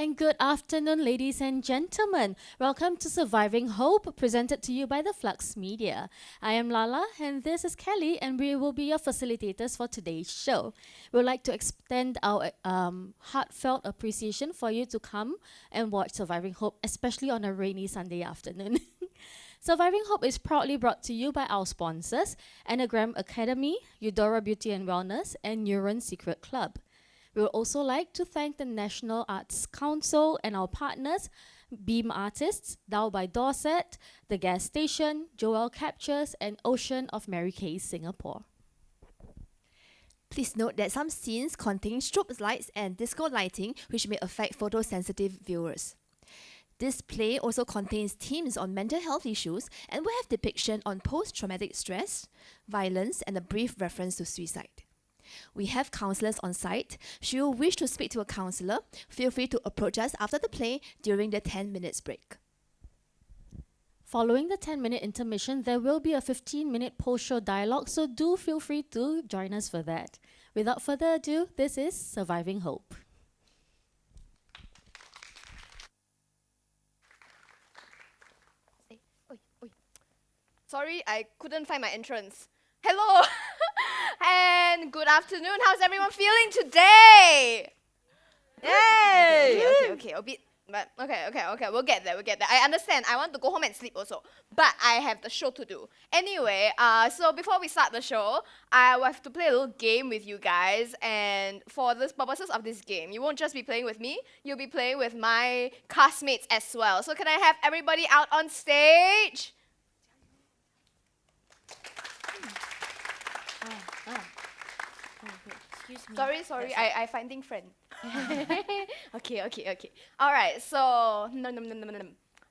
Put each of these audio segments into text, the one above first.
and good afternoon, ladies and gentlemen. Welcome to Surviving Hope, presented to you by the Flux Media. I am Lala, and this is Kelly, and we will be your facilitators for today's show. We would like to extend our heartfelt appreciation for you to come and watch Surviving Hope, especially on a rainy Sunday afternoon. Surviving Hope is proudly brought to you by our sponsors, Anagram Academy, Eudora Beauty and Wellness, and Neuron Secret Club. We would also like to thank the National Arts Council and our partners, Beam Artists, Dow by Dorset, The Gas Station, Joel Captures, and Ocean of Mary Kay, Singapore. Please note that some scenes contain strobe lights and disco lighting, which may affect photosensitive viewers. This play also contains themes on mental health issues and will have depiction on post-traumatic stress, violence, and a brief reference to suicide. We have counsellors on site. Should you wish to speak to a counsellor, feel free to approach us after the play during the 10 minutes break. Following the 10-minute intermission, there will be a 15-minute post-show dialogue, so do feel free to join us for that. Without further ado, this is Surviving Hope. Sorry, I couldn't find my entrance. Hello and good afternoon. How's everyone feeling today? Yay! Okay. A bit, but okay. We'll get there. I understand. I want to go home and sleep also, but I have the show to do. Anyway, so before we start the show, I will have to play a little game with you guys. And for the purposes of this game, you won't just be playing with me. You'll be playing with my castmates as well. So can I have everybody out on stage? Excuse me. Sorry, I finding friend. Okay. Alright, so no.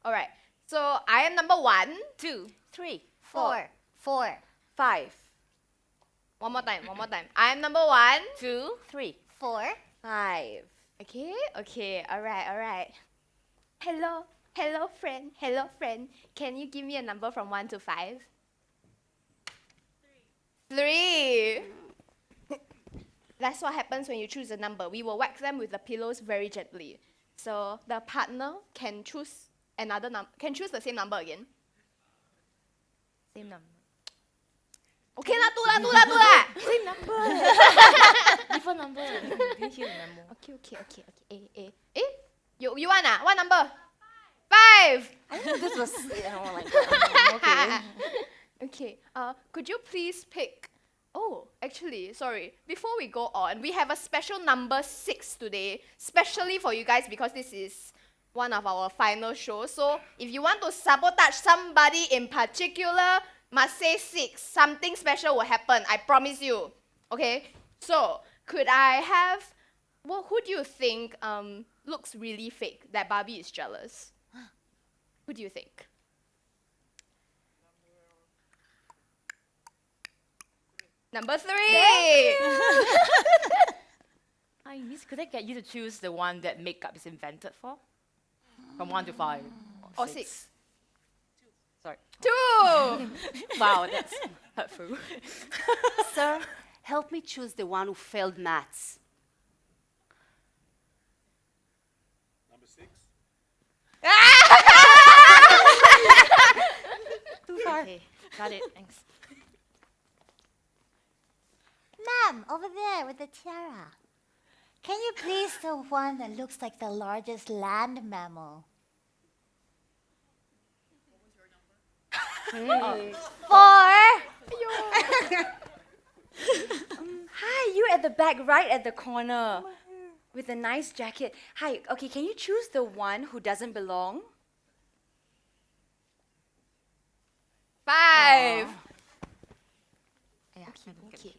Alright, so I am number 1, 2, 3, 4, 4, 5. One more time. I am number 1, 2, 3, 4, 5. Okay, alright. Hello friend. Can you give me a number from 1 to 5? 3. That's what happens when you choose a number. We will whack them with the pillows very gently. So the partner can choose another can choose the same number again. Same number. Okay lah, two lah. Same number. Different number. Didn't hear the memo. Okay. You want what number? 5. I didn't know this was like that. Okay. Could you please pick? Oh, actually, sorry. Before we go on, we have a special number 6 today, specially for you guys because this is one of our final shows. So if you want to sabotage somebody in particular, must say 6. Something special will happen. I promise you. Okay. So could I have? Well, who do you think looks really fake? That Barbie is jealous. Who do you think? Number 3. Miss, could I get you to choose the one that makeup is invented for? From 1 to 5. Or 6. Sorry. 2. Wow, that's hurtful. Sir, help me choose the one who failed maths. Number 6. Too far. Okay, got it, thanks. Ma'am, over there with the tiara. Can you please the one that looks like the largest land mammal? 4. Hi, you at the back, right at the corner, with a nice jacket. Hi, okay, can you choose the one who doesn't belong? 5. Okay.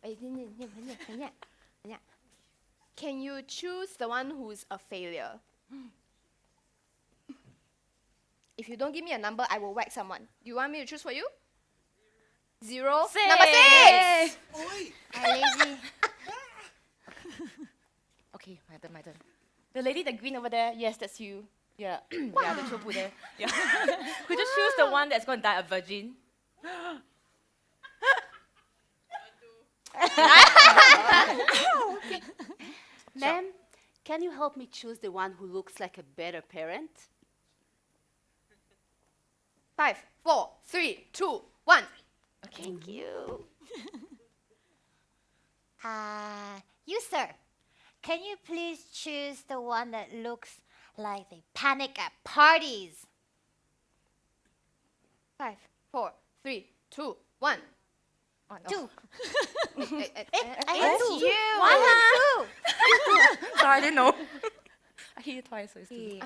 Can you choose the one who's a failure? If you don't give me a number, I will whack someone. Do you want me to choose for you? 0. 6. Number 6. Lazy. Okay, my turn. The lady, the green over there, yes, that's you. Yeah, yeah, the chopu there. Yeah. Could you choose the one that's going to die a virgin? Ma'am, can can you help me choose the one who looks like a better parent? 5, 4, 3, 2, 1. Thank you. You, sir. Can you please choose the one that looks like they panic at parties? 5, 4, 3, 2, 1. Oh, no. 2. It's two. you. Sorry, I didn't know. I hear you twice, so it's two.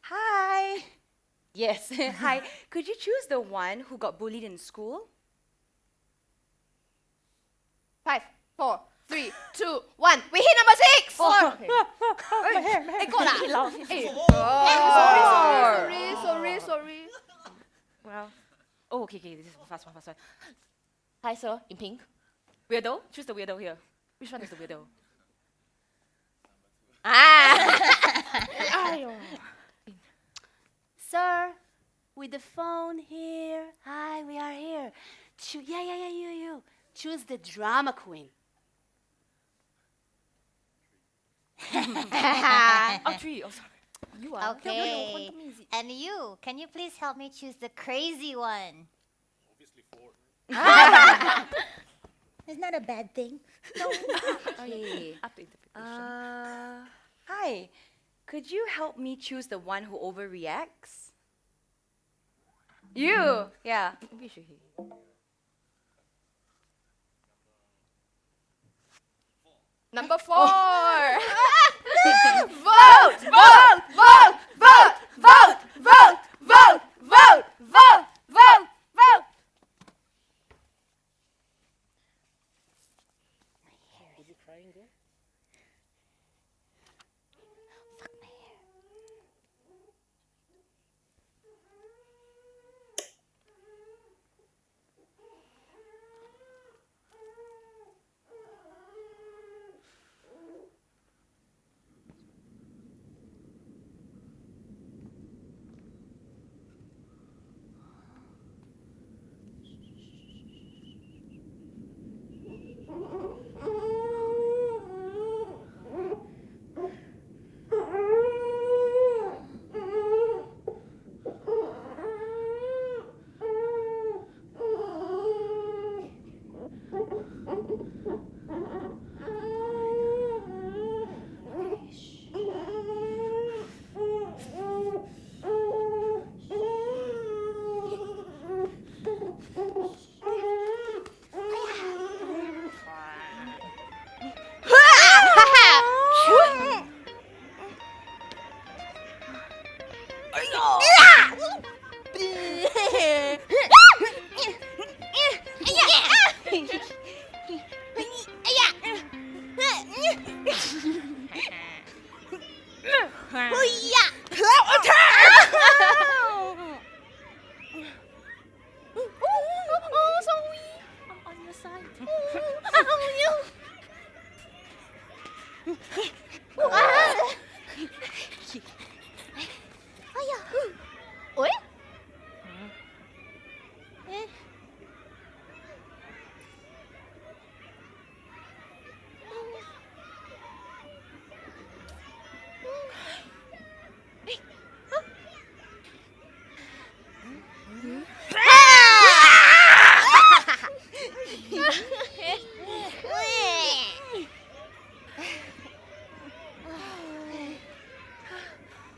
Hi. Yes. Hi. Could you choose the one who got bullied in school? 5, 4, 3, 2, 1. We hit number 6. 4. Hey, go lah. Hey. Sorry. Well, oh, okay, this is fast one. Hi, sir, in pink. Weirdo? Choose the weirdo here. Which one is the weirdo? Sir, with the phone here. Hi, we are here. You. Choose the drama queen. Oh, 3. Oh, sorry. You are. Okay. And you, can you please help me choose the crazy one? Obviously 4. It's not a bad thing. Okay. Up to interpretation. Hi. Could you help me choose the one who overreacts? You. Yeah. Maybe you should hear. Number 4. Vote.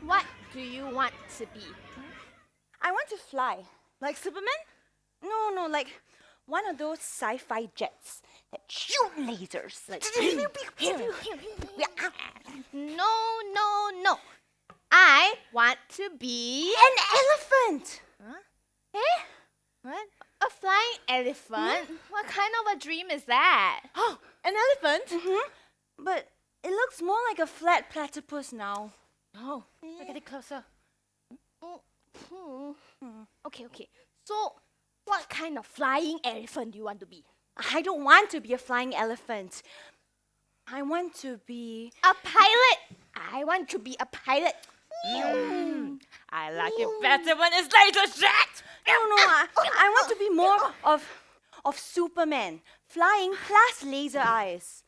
What do you want to be? I want to fly. Like Superman? No, like one of those sci-fi jets that shoot lasers. Like No. I want to be an elephant. what? A flying elephant? What kind of a dream is that? Oh, an elephant? But it looks more like a flat platypus now. Oh, look at it closer. Okay. So, what kind of flying elephant do you want to be? I don't want to be a flying elephant. I want to be A pilot. I want to be a pilot. I like it better when it's laser shot. No, I want to be more of Superman, flying plus laser eyes.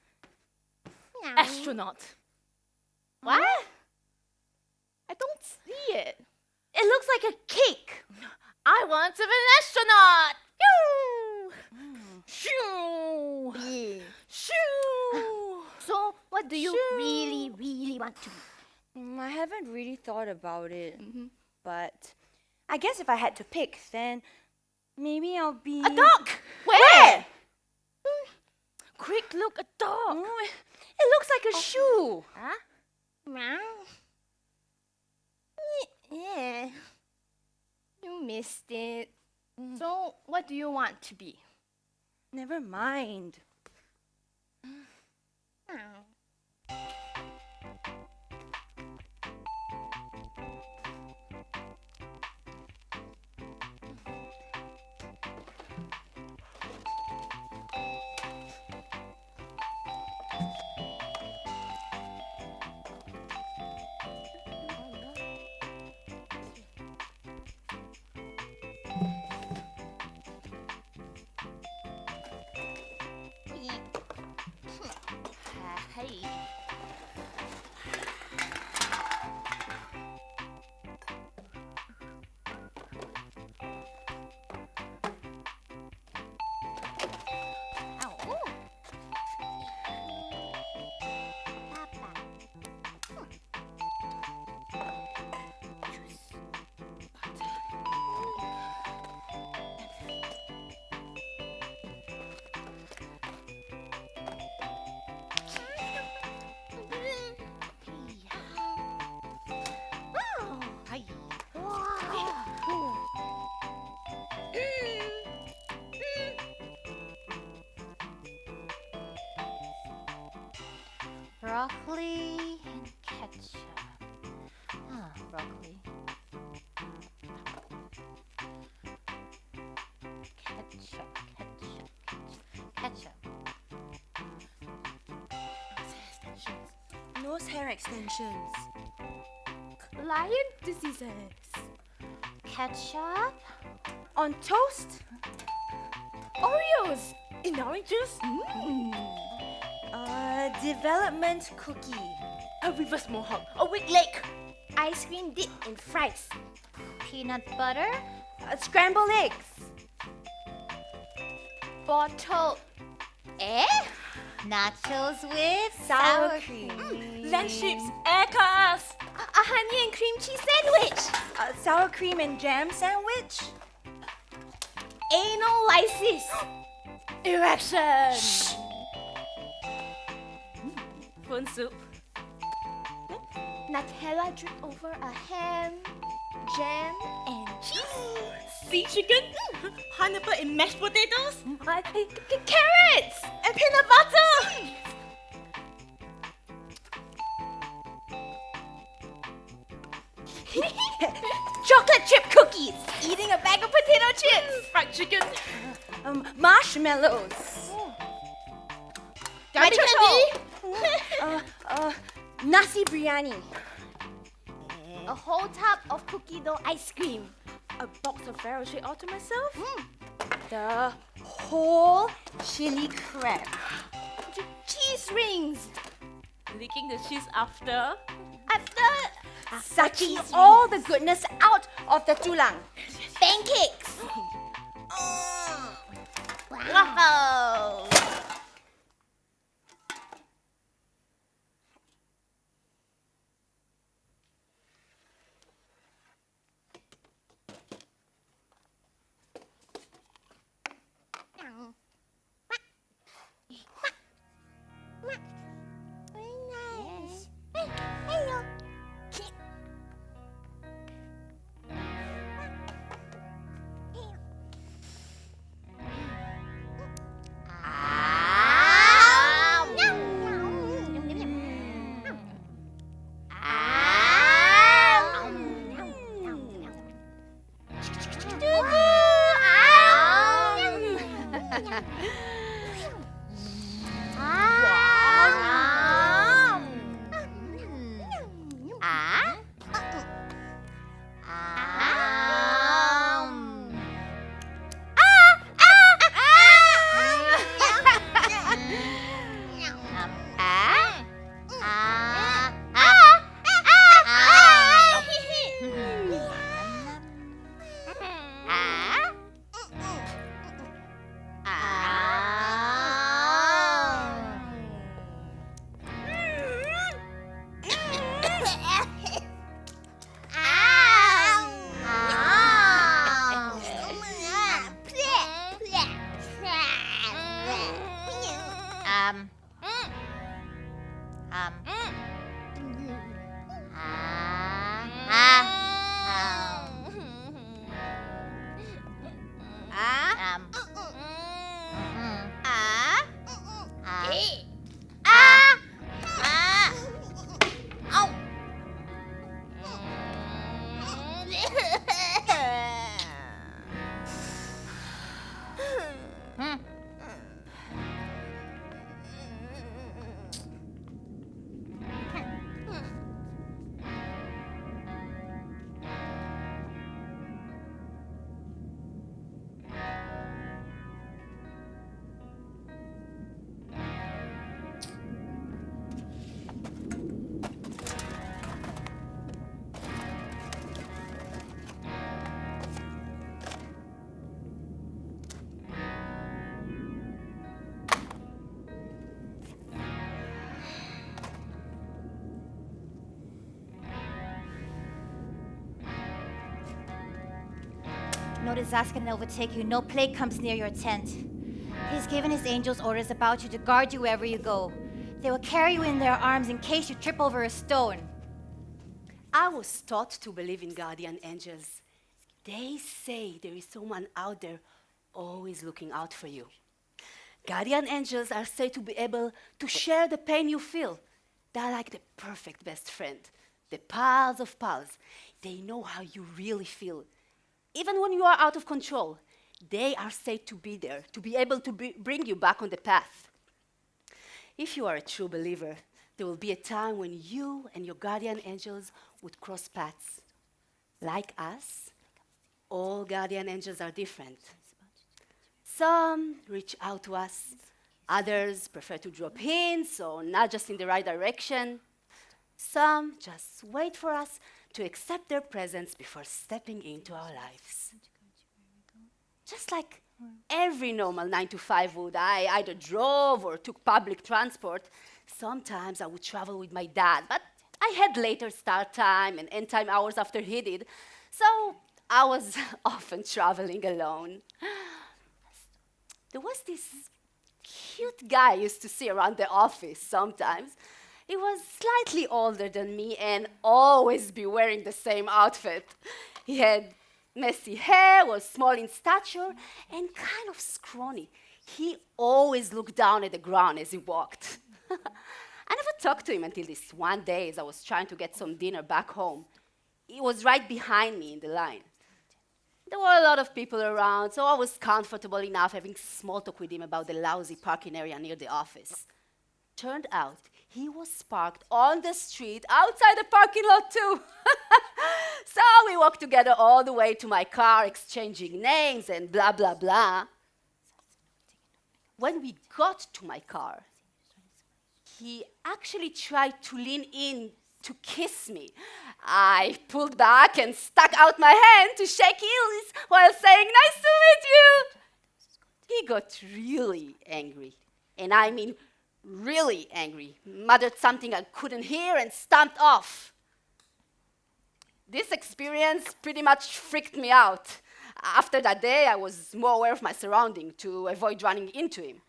Astronaut. What? I don't see it. It looks like a cake. I want to be an astronaut. Shoo! Shoo! So, what do you really, really want to be? I haven't really thought about it. But I guess if I had to pick, then maybe I'll be... A dog! Where? Quick, look, a dog. It looks like a shoe. Huh? Meow. Yeah. You missed it. So, what do you want to be? Never mind. Hey. Broccoli and ketchup. Broccoli. Ketchup. Nose hair extensions. Lion diseases. Ketchup. On toast? Oreos. In orange juice? Development cookie. A reverse mohawk. A weak leg. Ice cream dipped in fries. Peanut butter. Scrambled eggs. Bottled air. Nachos with Sour cream. Land ships. Air cars. A honey and cream cheese sandwich. Sour cream and jam sandwich. Anal lysis. Erection. Phone soup. Nutella dripped over a ham, jam, and cheese. Sea chicken. Pineapple in mashed potatoes. Carrots. And peanut butter. Chocolate chip cookies. Eating a bag of potato chips. Fried chicken. Marshmallows. My turn. Nasi biryani. A whole tub of cookie dough ice cream. A box of Ferrero Rocher all to myself. The whole chili crab. Cheese rings. Licking the cheese after. Sucking all the goodness out of the tulang. Pancakes. waffles. Ah. No disaster can overtake you. No plague comes near your tent. He's given his angels orders about you to guard you wherever you go. They will carry you in their arms in case you trip over a stone. I was taught to believe in guardian angels. They say there is someone out there always looking out for you. Guardian angels are said to be able to share the pain you feel. They're like the perfect best friend, the pals of pals. They know how you really feel. Even when you are out of control, they are said to be there, to be able to bring you back on the path. If you are a true believer, there will be a time when you and your guardian angels would cross paths. Like us, all guardian angels are different. Some reach out to us, others prefer to drop hints or nudge us in the right direction. Some just wait for us to accept their presence before stepping into our lives. Just like every normal 9-to-5 would, I either drove or took public transport. Sometimes I would travel with my dad, but I had later start time and end time hours after he did, so I was often traveling alone. There was this cute guy I used to see around the office sometimes. He was slightly older than me and always be wearing the same outfit. He had messy hair, was small in stature, and kind of scrawny. He always looked down at the ground as he walked. I never talked to him until this one day as I was trying to get some dinner back home. He was right behind me in the line. There were a lot of people around, so I was comfortable enough having small talk with him about the lousy parking area near the office. Turned out, he was parked on the street outside the parking lot too. So we walked together all the way to my car, exchanging names and blah, blah, blah. When we got to my car, he actually tried to lean in to kiss me. I pulled back and stuck out my hand to shake his while saying, "Nice to meet you." He got really angry, and I mean really angry, muttered something I couldn't hear and stomped off. This experience pretty much freaked me out. After that day, I was more aware of my surroundings to avoid running into him.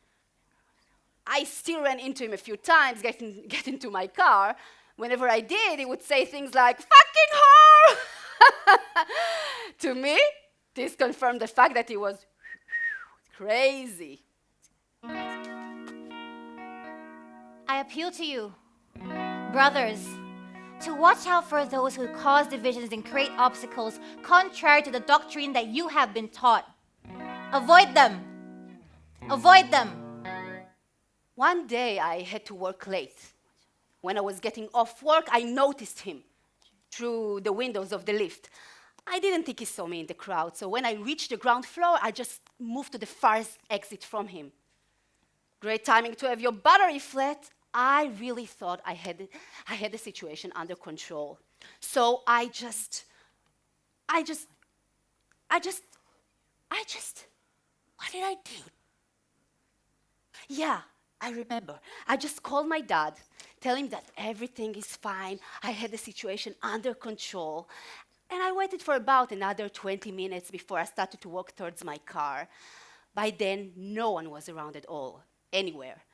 I still ran into him a few times, getting into my car. Whenever I did, he would say things like, "Fucking whore!" To me, this confirmed the fact that he was crazy. I appeal to you, brothers, to watch out for those who cause divisions and create obstacles contrary to the doctrine that you have been taught. Avoid them. Avoid them. One day, I had to work late. When I was getting off work, I noticed him through the windows of the lift. I didn't think he saw me in the crowd, so when I reached the ground floor, I just moved to the farthest exit from him. Great timing to have your battery flat. I really thought I had the situation under control. So what did I do? Yeah, I remember. I just called my dad, tell him that everything is fine, I had the situation under control, and I waited for about another 20 minutes before I started to walk towards my car. By then, no one was around at all, anywhere.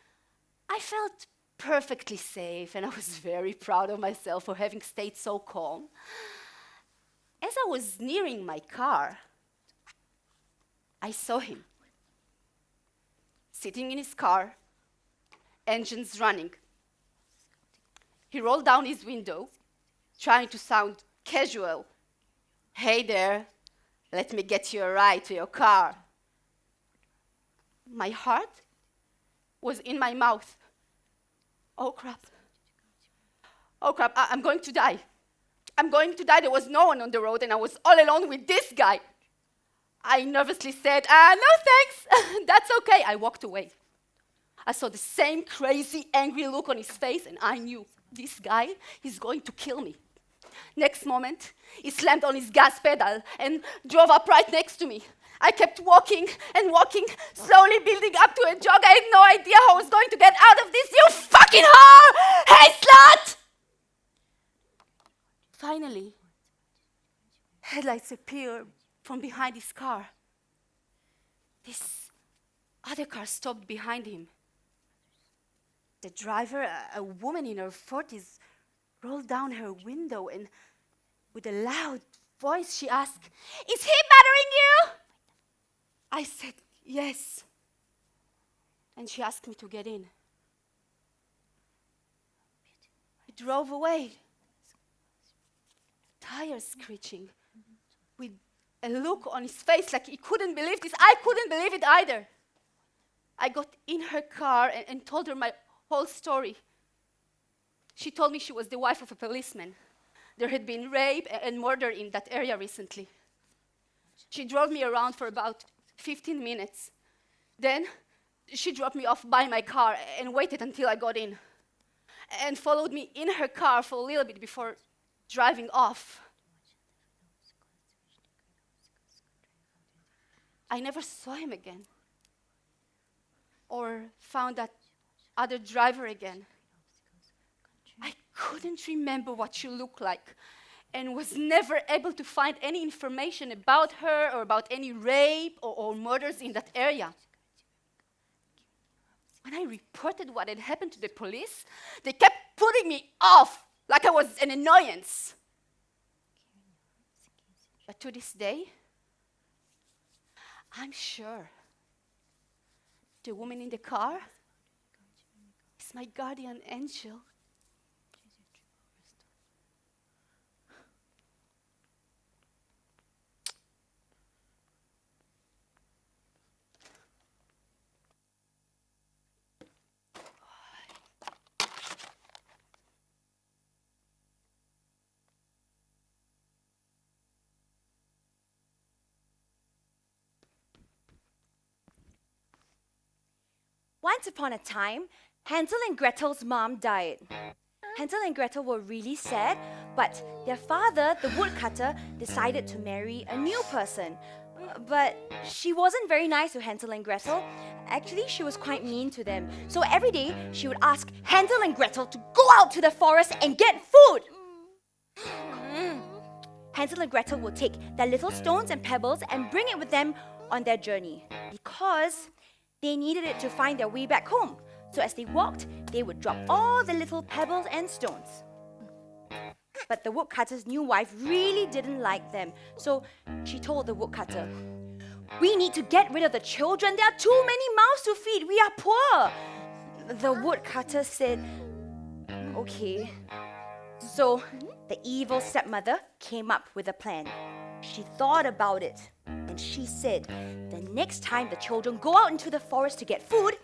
I felt perfectly safe, and I was very proud of myself for having stayed so calm. As I was nearing my car, I saw him sitting in his car, engines running. He rolled down his window, trying to sound casual. "Hey there, let me get you a ride to your car." My heart was in my mouth. Oh crap. Oh crap, I'm going to die. I'm going to die. There was no one on the road and I was all alone with this guy. I nervously said, "No thanks, that's okay." I walked away. I saw the same crazy, angry look on his face and I knew this guy is going to kill me. Next moment, he slammed on his gas pedal and drove up right next to me. I kept walking and walking, slowly building up to a jog. I had no idea how I was going to get out of this. "You fucking whore! Hey, slut!" Finally, headlights appeared from behind his car. This other car stopped behind him. The driver, a woman in her 40s, rolled down her window and with a loud voice she asked, "Is he bothering you?" I said, "Yes." And she asked me to get in. He drove away, tires screeching, with a look on his face like he couldn't believe this. I couldn't believe it either. I got in her car and told her my whole story. She told me she was the wife of a policeman. There had been rape and murder in that area recently. She drove me around for about 15 minutes. Then she dropped me off by my car and waited until I got in and followed me in her car for a little bit before driving off. I never saw him again or found that other driver again. I couldn't remember what she looked like and was never able to find any information about her or about any rape or murders in that area. When I reported what had happened to the police, they kept putting me off like I was an annoyance. But to this day, I'm sure the woman in the car is my guardian angel. Once upon a time, Hansel and Gretel's mom died. Hansel and Gretel were really sad, but their father, the woodcutter, decided to marry a new person. But she wasn't very nice to Hansel and Gretel. Actually, she was quite mean to them. So every day, she would ask Hansel and Gretel to go out to the forest and get food. Hansel and Gretel would take their little stones and pebbles and bring it with them on their journey because they needed it to find their way back home. So as they walked, they would drop all the little pebbles and stones. But the woodcutter's new wife really didn't like them. So she told the woodcutter, "We need to get rid of the children. There are too many mouths to feed. We are poor." The woodcutter said, "Okay." So the evil stepmother came up with a plan. She thought about it and she said, "The next time the children go out into the forest to get food,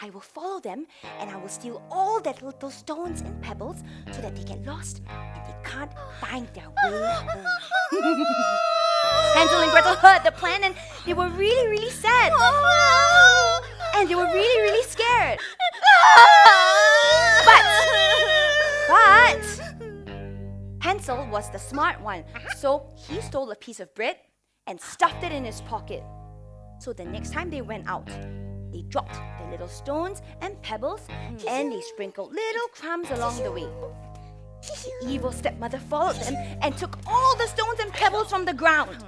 I will follow them and I will steal all their little stones and pebbles so that they get lost and they can't find their way home." Hansel and Gretel heard the plan and they were really, really sad. And they were really, really scared. But Hansel was the smart one, so he stole a piece of bread and stuffed it in his pocket. So the next time they went out, they dropped their little stones and pebbles and they sprinkled little crumbs along the way. The evil stepmother followed them and took all the stones and pebbles from the ground.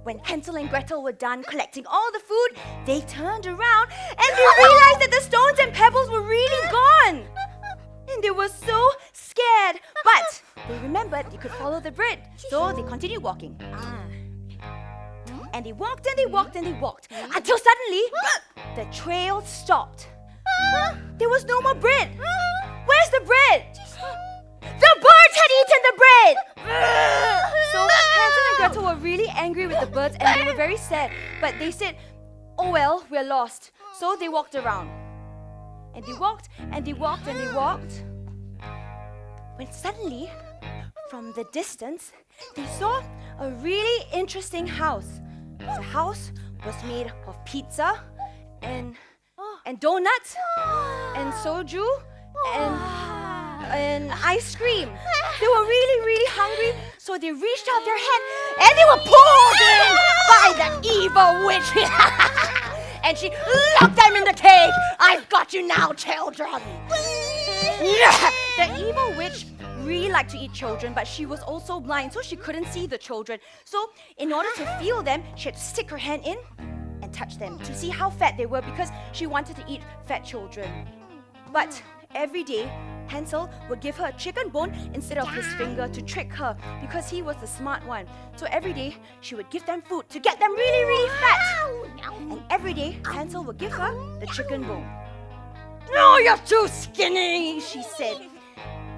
When Hansel and Gretel were done collecting all the food, they turned around and they realized that the stones and pebbles were really gone. And they were so scared. But they remembered they could follow the bread. So they continued walking. And they walked and they walked and they walked until suddenly the trail stopped. There was no more bread. Where's the bread? The birds had eaten the bread! So Hansel and Gretel were really angry with the birds and they were very sad. But they said, oh well, we're lost. So they walked around. And they walked and they walked and they walked. When suddenly, from the distance, they saw a really interesting house. The house was made of pizza and donuts and soju and ice cream. They were really, really hungry, so they reached out their hand and they were pulled in by the evil witch. And she locked them in the cage. I've got you now, children. The evil witch really liked to eat children, but she was also blind, so she couldn't see the children. So in order to feel them, she had to stick her hand in and touch them to see how fat they were because she wanted to eat fat children. But every day, Hansel would give her a chicken bone instead of his finger to trick her because he was the smart one. So every day, she would give them food to get them really, really fat. And every day, Hansel would give her the chicken bone. No, you're too skinny, she said.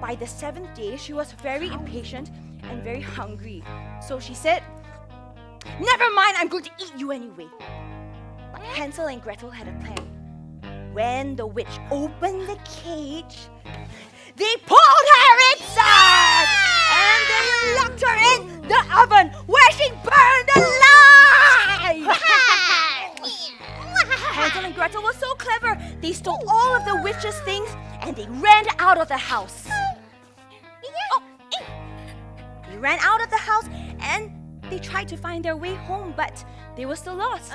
By the 7th day, she was very impatient and very hungry. So she said, never mind, I'm going to eat you anyway. But Hansel and Gretel had a plan. When the witch opened the cage, they pulled her inside and they locked her in the oven where she burned alive. Hansel and Gretel were so clever. They stole all of the witch's things and they ran out of the house. They ran out of the house and they tried to find their way home, but they were still lost.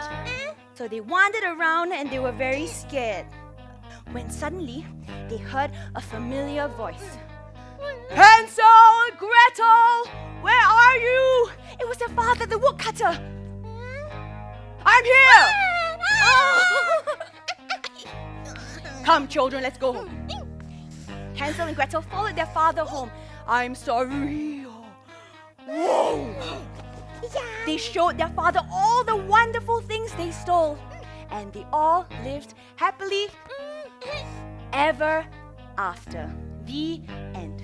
So they wandered around and they were very scared. When suddenly they heard a familiar voice. Hansel and Gretel, where are you? It was their father, the woodcutter. I'm here. Come, children, let's go home. Hansel and Gretel followed their father home. I'm sorry. Whoa. They showed their father all the wonderful things they stole. And they all lived happily ever after. The end.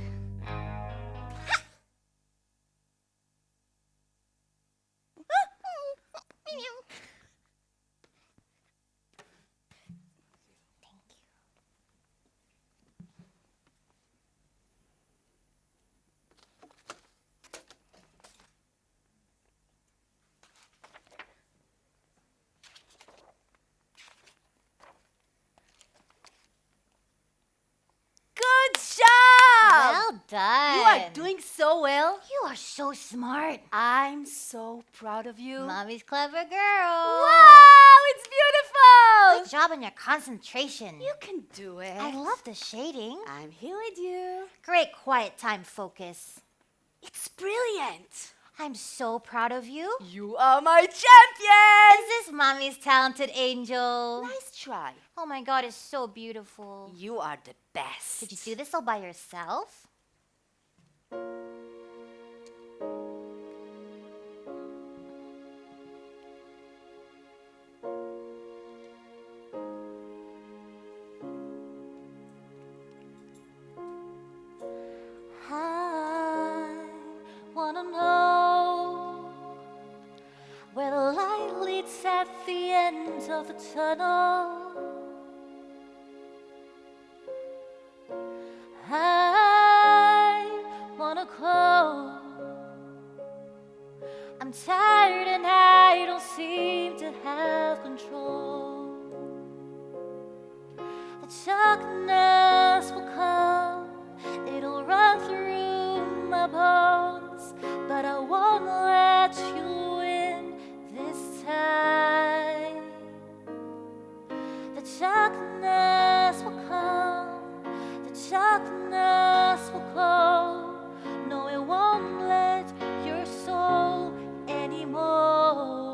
Well done. You are doing so well. You are so smart. I'm so proud of you. Mommy's clever girl. Wow, it's beautiful. Good job on your concentration. You can do it. I love the shading. I'm here with you. Great quiet time focus. It's brilliant. I'm so proud of you. You are my champion. Is this Mommy's talented angel? Nice try. Oh my god, it's so beautiful. You are the best. Did you do this all by yourself? I wanna know where the light leads at the end of the tunnel. I wanna go. I'm tired and I don't seem to have control. The darkness will come, it'll run through my bones, but I won't let you in this time. The darkness will come, the darkness will go. No, it won't let your soul anymore.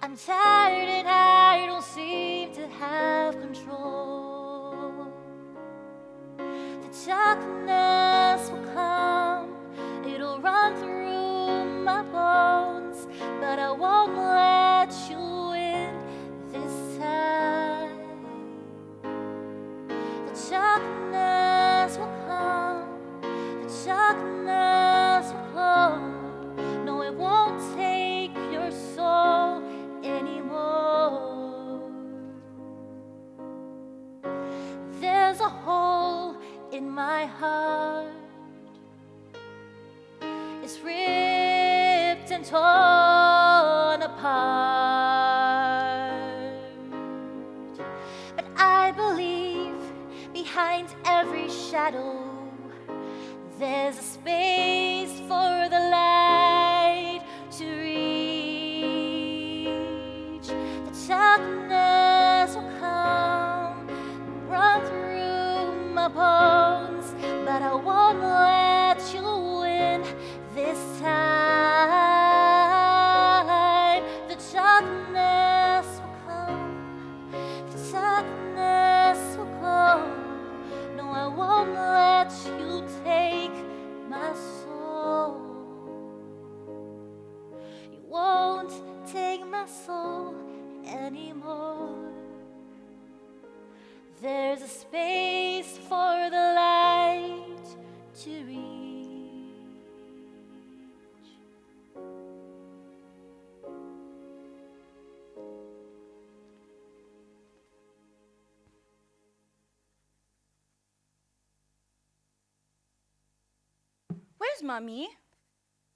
I'm tired and I don't seem to have control. The darkness will come, it'll run through my bones, but I won't let you in this time. The darkness will come, the darkness will come. No, it won't take your soul anymore. There's a hole in my heart, it's ripped and torn apart, but I believe behind every shadow there's a space for the light to reach. The darkness will come, run through my bones, but I won't let you in this time. The darkness will come, the darkness will come. No, I won't let you take my soul. You won't take my soul anymore. There's a space for the light to reach. Where's Mommy?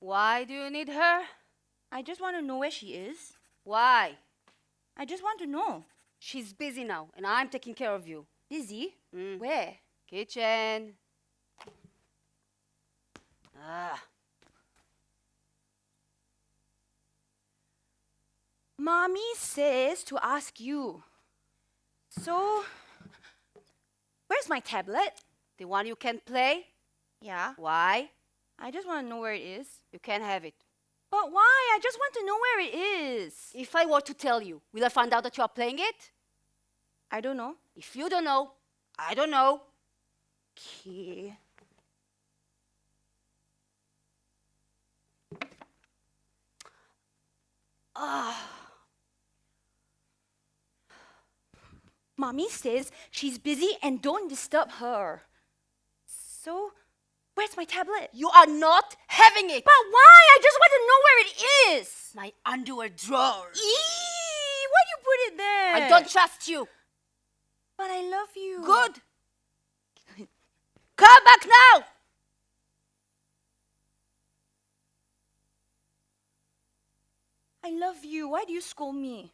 Why do you need her? I just want to know where she is. Why? I just want to know. She's busy now, and I'm taking care of you. Busy? Mm. Where? Kitchen. Ah. Mommy says to ask you. So, where's my tablet? The one you can play? Yeah, Why? I just want to know where it is. You can't have it. But why? I just want to know where it is. If I were to tell you, will I find out that you are playing it? I don't know. If you don't know, I don't know. Okay. Mommy says she's busy and don't disturb her. So, where's my tablet? You are not having it. But why? I just want to know where it is. My underwear drawer. Eee! Why you put it there? I don't trust you. But I love you. Good. Come back now. I love you. Why do you scold me?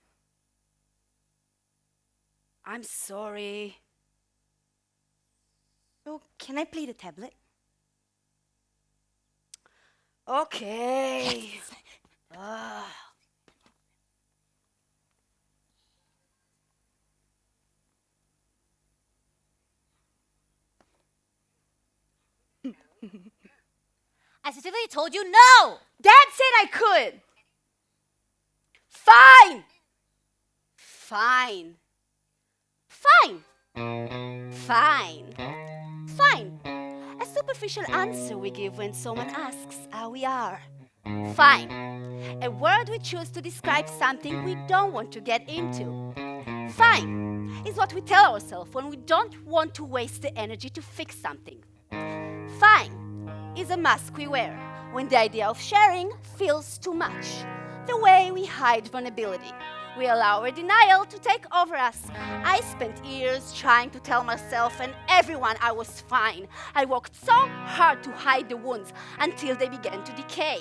I'm sorry. So, can I play the tablet? Okay. Ah. I specifically told you no! Dad said I could. Fine. Fine. Fine. Fine. Fine. A superficial answer we give when someone asks how we are. Fine. A word we choose to describe something we don't want to get into. Fine is what we tell ourselves when we don't want to waste the energy to fix something. Fine is a mask we wear when the idea of sharing feels too much. The way we hide vulnerability. We allow our denial to take over us. I spent years trying to tell myself and everyone I was fine. I worked so hard to hide the wounds until they began to decay.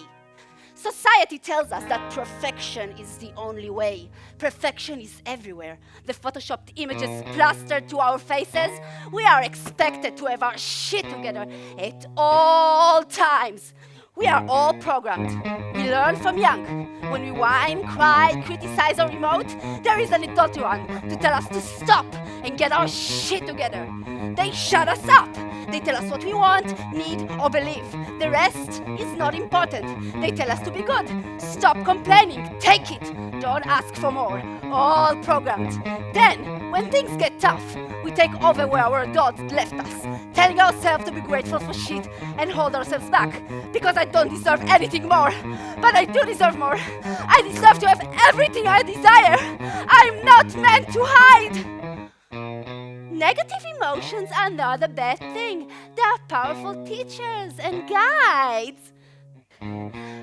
Society tells us that perfection is the only way. Perfection is everywhere. The photoshopped images plastered to our faces. We are expected to have our shit together at all times. We are all programmed. We learn from young. When we whine, cry, criticize or emote, there is an adult around to tell us to stop. and get our shit together. They shut us up. They tell us what we want, need, or believe. The rest is not important. They tell us to be good. Stop complaining. Take it. Don't ask for more. All programmed. Then, when things get tough, we take over where our adults left us, telling ourselves to be grateful for shit and hold ourselves back, because I don't deserve anything more. But I do deserve more. I deserve to have everything I desire. I'm not meant to hide. Negative emotions are not a bad thing. They are powerful teachers and guides.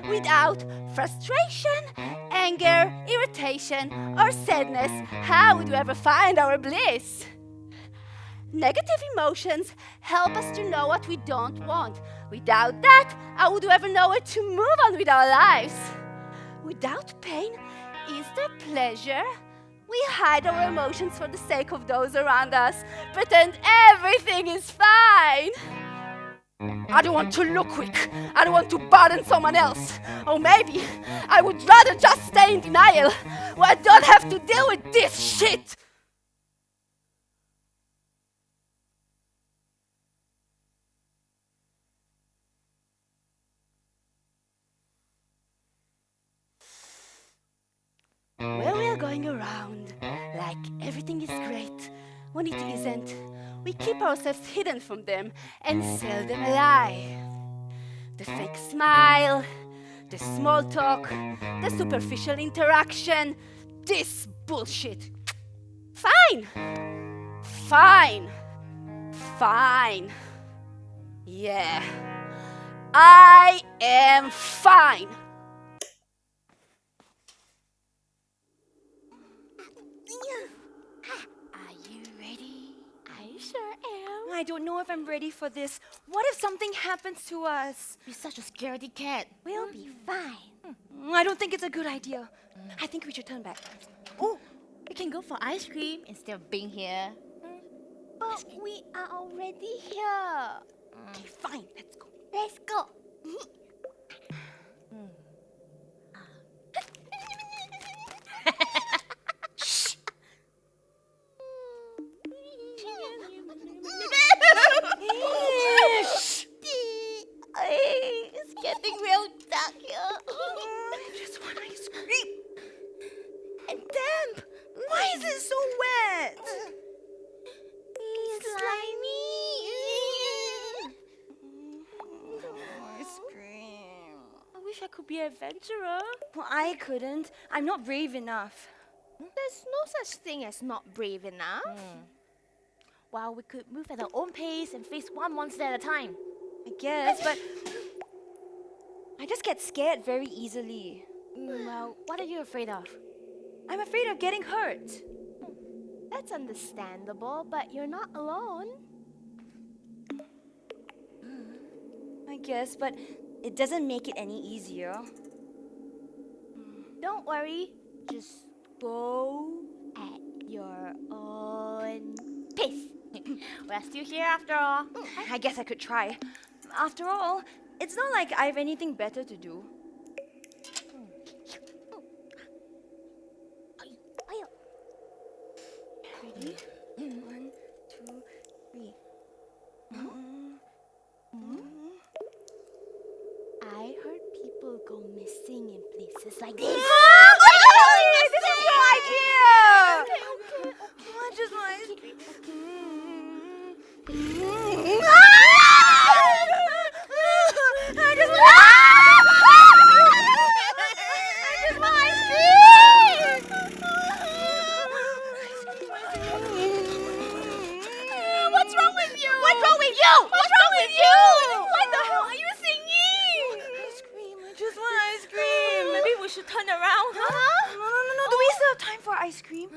Without frustration, anger, irritation, or sadness, how would we ever find our bliss? Negative emotions help us to know what we don't want. Without that, how would we ever know where to move on with our lives? Without pain, is there pleasure? We hide our emotions for the sake of those around us, pretend everything is fine. I don't want to look weak. I don't want to burden someone else. Or maybe I would rather just stay in denial, where I don't have to deal with this shit. Well, we are going around like everything is great when it isn't. We keep ourselves hidden from them and sell them a lie. The fake smile, the small talk, the superficial interaction, this bullshit. Fine. Fine. Fine. Yeah. I am fine. Are you ready? I sure am. I don't know if I'm ready for this. What if something happens to us? You're such a scaredy cat. We'll be fine. I don't think it's a good idea. I think we should turn back. Oh, we can go for ice cream instead of being here. But we are already here. Okay, fine, let's go. Let's go. It's getting real dark here. I just want ice cream. And damp. Why is it so wet? Ice cream. I wish I could be an adventurer. Well, I couldn't. I'm not brave enough. There's no such thing as not brave enough. Well, we could move at our own pace and face one monster at a time. I guess, but I just get scared very easily. Well, what are you afraid of? I'm afraid of getting hurt. That's understandable, but you're not alone. I guess, but it doesn't make it any easier. Don't worry. Just go at your own pace. We're still here after all. I guess I could try. After all, it's not like I have anything better to do. Ready? 1, 2, 3. I heard people go missing in places like this. This is your idea! Okay. I just want ice cream. What's wrong with you? What's wrong with you? What's wrong with you? What the hell are you singing? Ice cream. I just want ice cream. Maybe we should turn around, huh? No. Do we still have time for ice cream?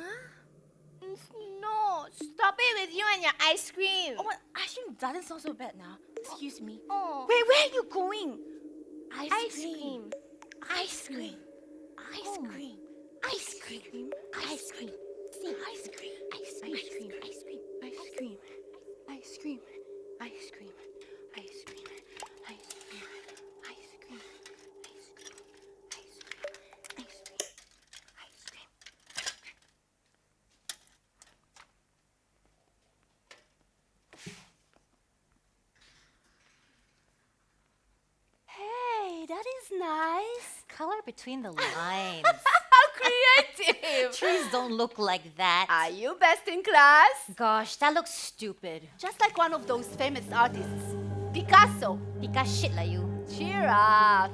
No, stop it with you and your ice cream. Oh, ice cream doesn't sound so bad now. Excuse me. Oh. Wait, where are you going? Ice cream. Ice cream. Ice cream. Ice cream. Ice cream. Sing. Ice cream. Ice cream. Ice cream. Ice cream. Ice cream. Ice cream. Ice cream. Ice cream. Ice cream. Ice cream. Ice cream. Ice cream. That's nice. Color between the lines. How creative! Trees don't look like that. Are you best in class? Gosh, that looks stupid. Just like one of those famous artists, Picasso. Because shit like you. Cheer up.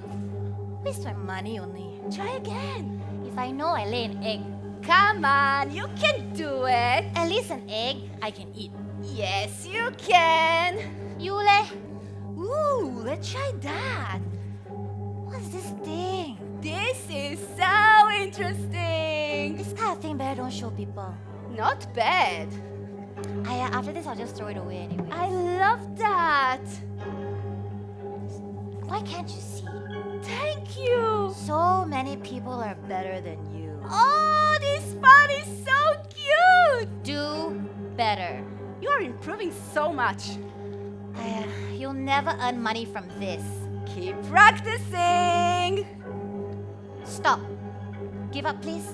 Waste my money only. Try again. If I know I lay an egg, Come on, you can do it. at least an egg I can eat. Yes, you can. You leh? Ooh, let's try that. What's this thing? This is so interesting. This kind of thing better don't show people. Not bad. After this, I'll just throw it away anyway. I love that. Why can't you see? Thank you. So many people are better than you. Oh, this fun is so cute. Do better. You are improving so much. You'll never earn money from this. Keep practicing. Stop. Give up, please.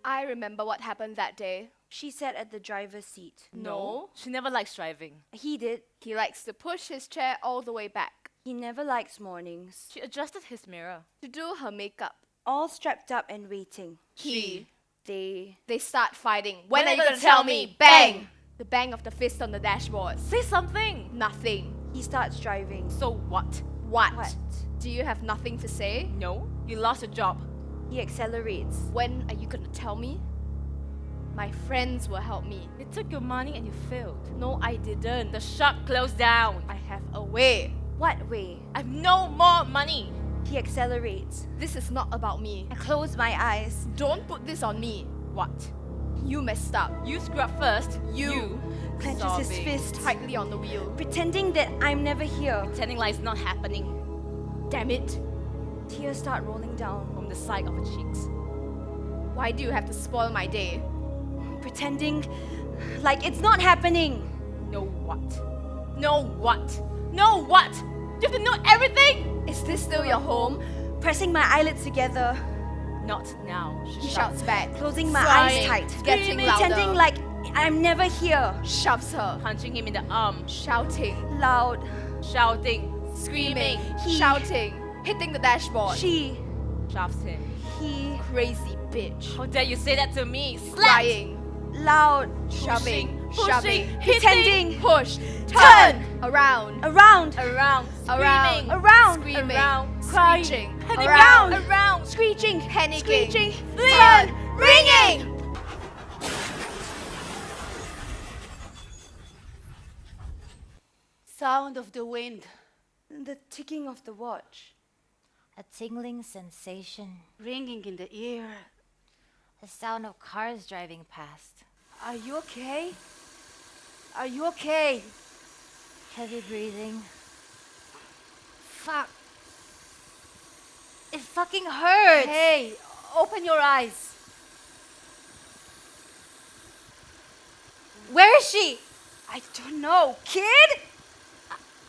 I remember what happened that day. She sat at the driver's seat. No. She never likes driving. He did. He likes to push his chair all the way back He never likes mornings. She adjusted his mirror. to do her makeup. All strapped up and waiting. He. They start fighting. When When are are you you gonna gonna tell tell me? me? Bang! The bang of the fist on the dashboard. Say something. Nothing. He starts driving. So what? What? What? Do you have nothing to say? No, you lost your job. He accelerates. When are you gonna tell me? My friends will help me. They took your money and you failed. No, I didn't. The shop closed down. I have a way. What way? I have no more money. He accelerates. This is not about me. I close my eyes. Don't put this on me. What? You messed up. You screw up first. You. Clenches his Sobbing. fist, Tightly on the wheel. pretending that I'm never here. Pretending like it's not happening. Damn it. Tears start rolling down. From the side of her cheeks. Why do you have to spoil my day? Pretending like it's not happening. Know what? Know what? Know what? You have to know everything? Is this still your home? Pressing my eyelids together. Not now. He shouts back. Closing my eyes Screaming, tight. Getting louder. Pretending like I'm never here. Shoves her. Punching him in the arm. Shouting. Loud. Shouting. Screaming. He- Shouting. Hitting the dashboard. She. Shoves him. He. Crazy bitch. How dare you say that to me? Slap! Crying. Loud. Shoving. Pushing, Shoving. Pretending. Push. Turn. Around. Around. Around. Around. Screaming. Around. Screaming. Around. Screeching. Around. Around. Screeching. Panicking. Screeching. Turn. Ringing. Sound of the wind. The ticking of the watch. A tingling sensation. Ringing in the ear. The sound of cars driving past. Are you okay? Are you okay? Heavy breathing. Fuck. It fucking hurts! Hey, open your eyes. Where is she? I don't know. Kid?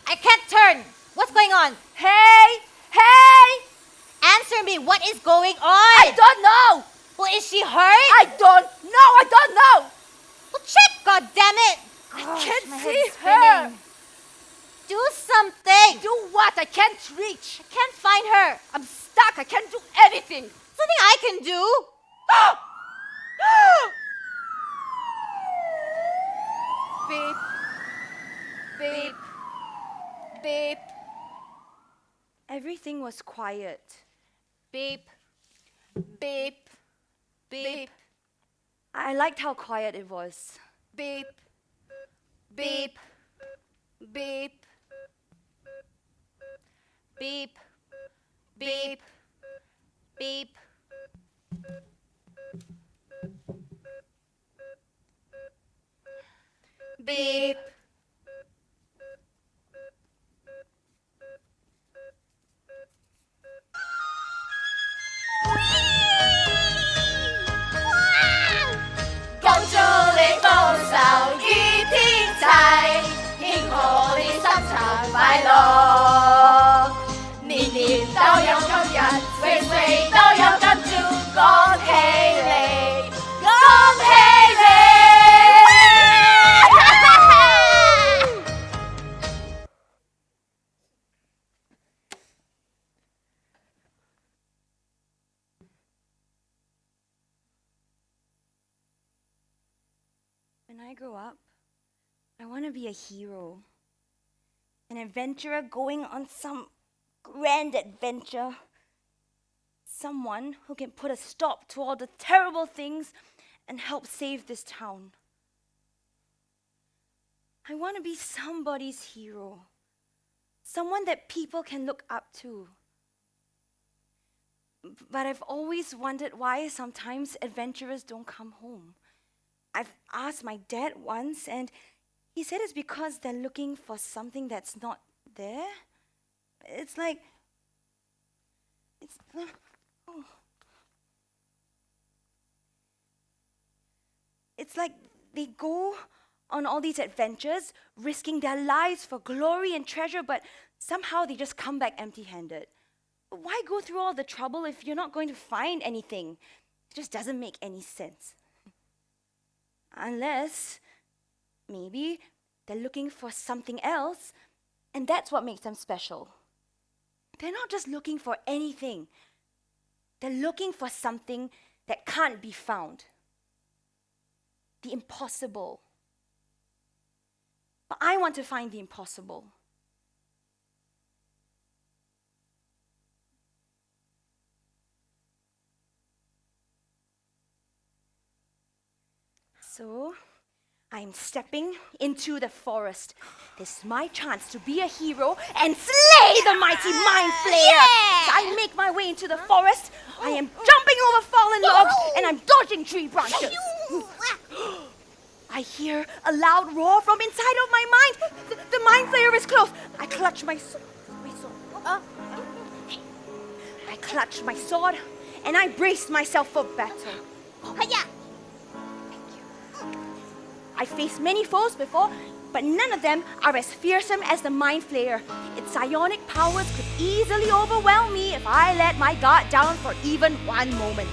I can't turn! What's going on? Hey! Hey! Answer me! What is going on? I don't know! Well, is she hurt? I don't know! I don't know! Well, check! God damn it! I can't my see head's her! spinning. Do something! Do what? I can't reach. I can't find her. I'm stuck. I can't do anything. Something I can do. Beep. Beep. Beep. Everything was quiet. Beep. Beep. Beep. I liked how quiet it was. Beep. Beep. Beep. Beep. Beep. Beep. Beep. Công chúa lên phố sao y thiên tài I grow up, I want to be a hero, an adventurer going on some grand adventure, someone who can put a stop to all the terrible things and help save this town. I want to be somebody's hero, someone that people can look up to. But I've always wondered why sometimes adventurers don't come home. I've asked my dad once, and he said it's because they're looking for something that's not there. It's like, it's like they go on all these adventures, risking their lives for glory and treasure, but somehow they just come back empty-handed. Why go through all the trouble if you're not going to find anything? It just doesn't make any sense. Unless, maybe, they're looking for something else, and that's what makes them special. They're not just looking for anything. They're looking for something that can't be found. The impossible. But I want to find the impossible. So, I'm stepping into the forest. This is my chance to be a hero and slay the mighty mind flayer. So I make my way into the forest. I am jumping over fallen logs and I'm dodging tree branches. I hear a loud roar from inside of my mind. The mind flayer is close. I clutch my sword. I clutch my sword and I brace myself for battle. I faced many foes before, but none of them are as fearsome as the Mind Flayer. Its psionic powers could easily overwhelm me if I let my guard down for even one moment.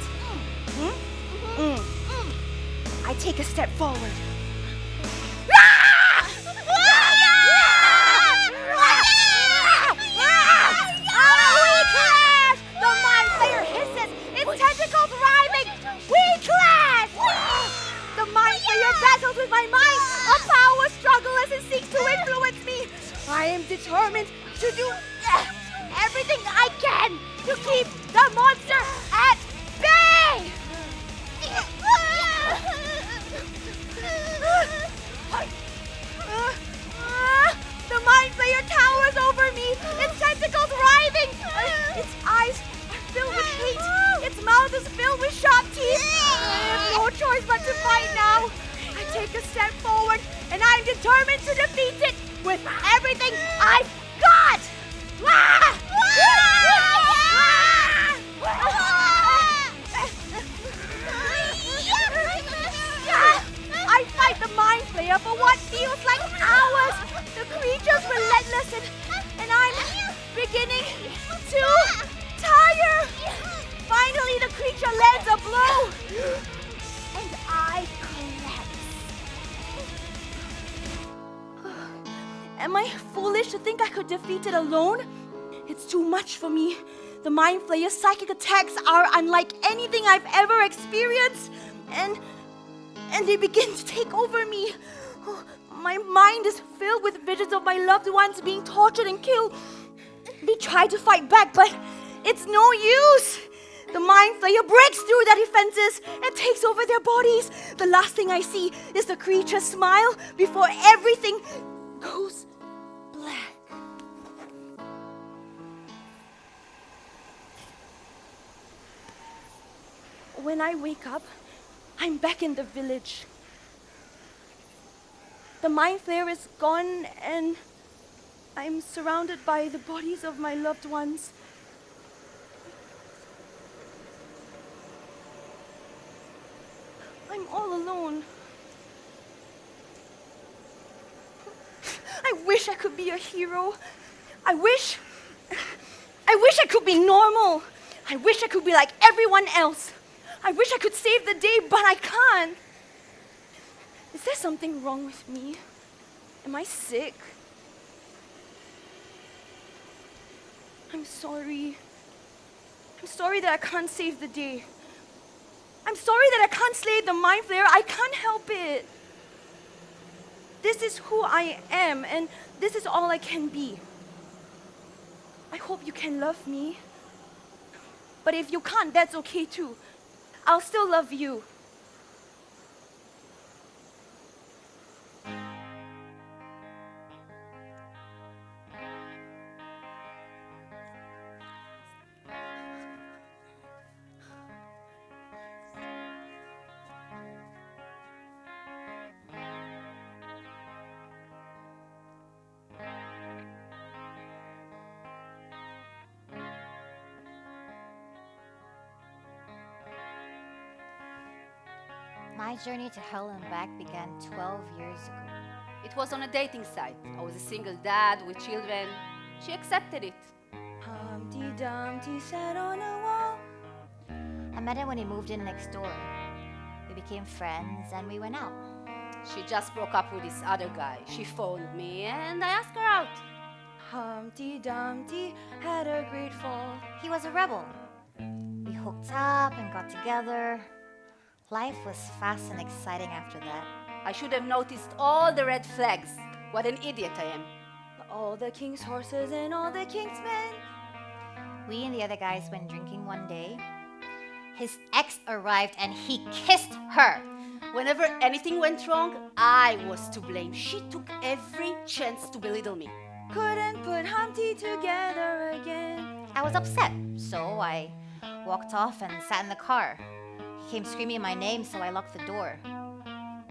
I take a step forward. The Mind Flayer hisses, its tentacles writhing. We clash! The Mind Flayer battles with my mind, a power struggle as it seeks to influence me. I am determined to do everything I can to keep the monster at bay. The Mind Flayer towers over me, its tentacles writhing. Its eyes are filled with hate. Its mouth is filled with sharp teeth. I have no choice but to fight now. I take a step forward, and I'm determined to defeat it with everything I've got. I fight the Mind Flayer for what feels like hours. The creature's relentless, and I'm beginning to tire. Finally, the creature lands a blow, and I collapse. Am I foolish to think I could defeat it alone? It's too much for me. The Mind Flayer's psychic attacks are unlike anything I've ever experienced, and they begin to take over me. Oh, my mind is filled with visions of my loved ones being tortured and killed. They try to fight back, but it's no use. The Mind Flayer breaks through their defenses and takes over their bodies. The last thing I see is the creature's smile before everything goes black. When I wake up, I'm back in the village. The Mind Flayer is gone and I'm surrounded by the bodies of my loved ones. I'm all alone. I wish I could be a hero. I wish I could be normal. I wish I could be like everyone else. I wish I could save the day, but I can't. Is there something wrong with me? Am I sick? I'm sorry. I'm sorry that I can't save the day. I'm sorry that I can't slay the Mind Flayer. I can't help it. This is who I am, and this is all I can be. I hope you can love me. But if you can't, that's okay too. I'll still love you. My journey to hell and back began 12 years ago. It was on a dating site. I was a single dad with children. She accepted it. Humpty Dumpty sat on a wall. I met him when he moved in next door. We became friends and we went out. She just broke up with this other guy. She phoned me and I asked her out. Humpty Dumpty had a great fall. He was a rebel. We hooked up and got together. Life was fast and exciting after that. I should have noticed all the red flags. What an idiot I am. All the king's horses and all the king's men. We and the other guys went drinking one day. His ex arrived and he kissed her. Whenever anything went wrong, I was to blame. She took every chance to belittle me. Couldn't put Humpty together again. I was upset, so I walked off and sat in the car. He came screaming my name, so I locked the door.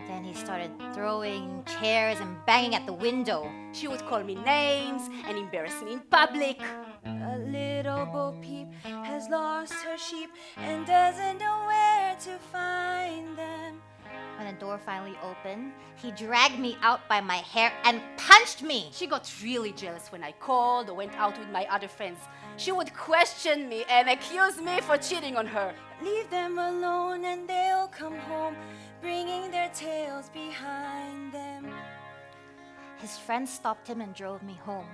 Then he started throwing chairs and banging at the window. She would call me names and embarrass me in public. A little Bo Peep has lost her sheep and doesn't know where to find them. When the door finally opened, he dragged me out by my hair and punched me. She got really jealous when I called or went out with my other friends. She would question me and accuse me for cheating on her. Leave them alone and they'll come home, bringing their tails behind them. His friend stopped him and drove me home.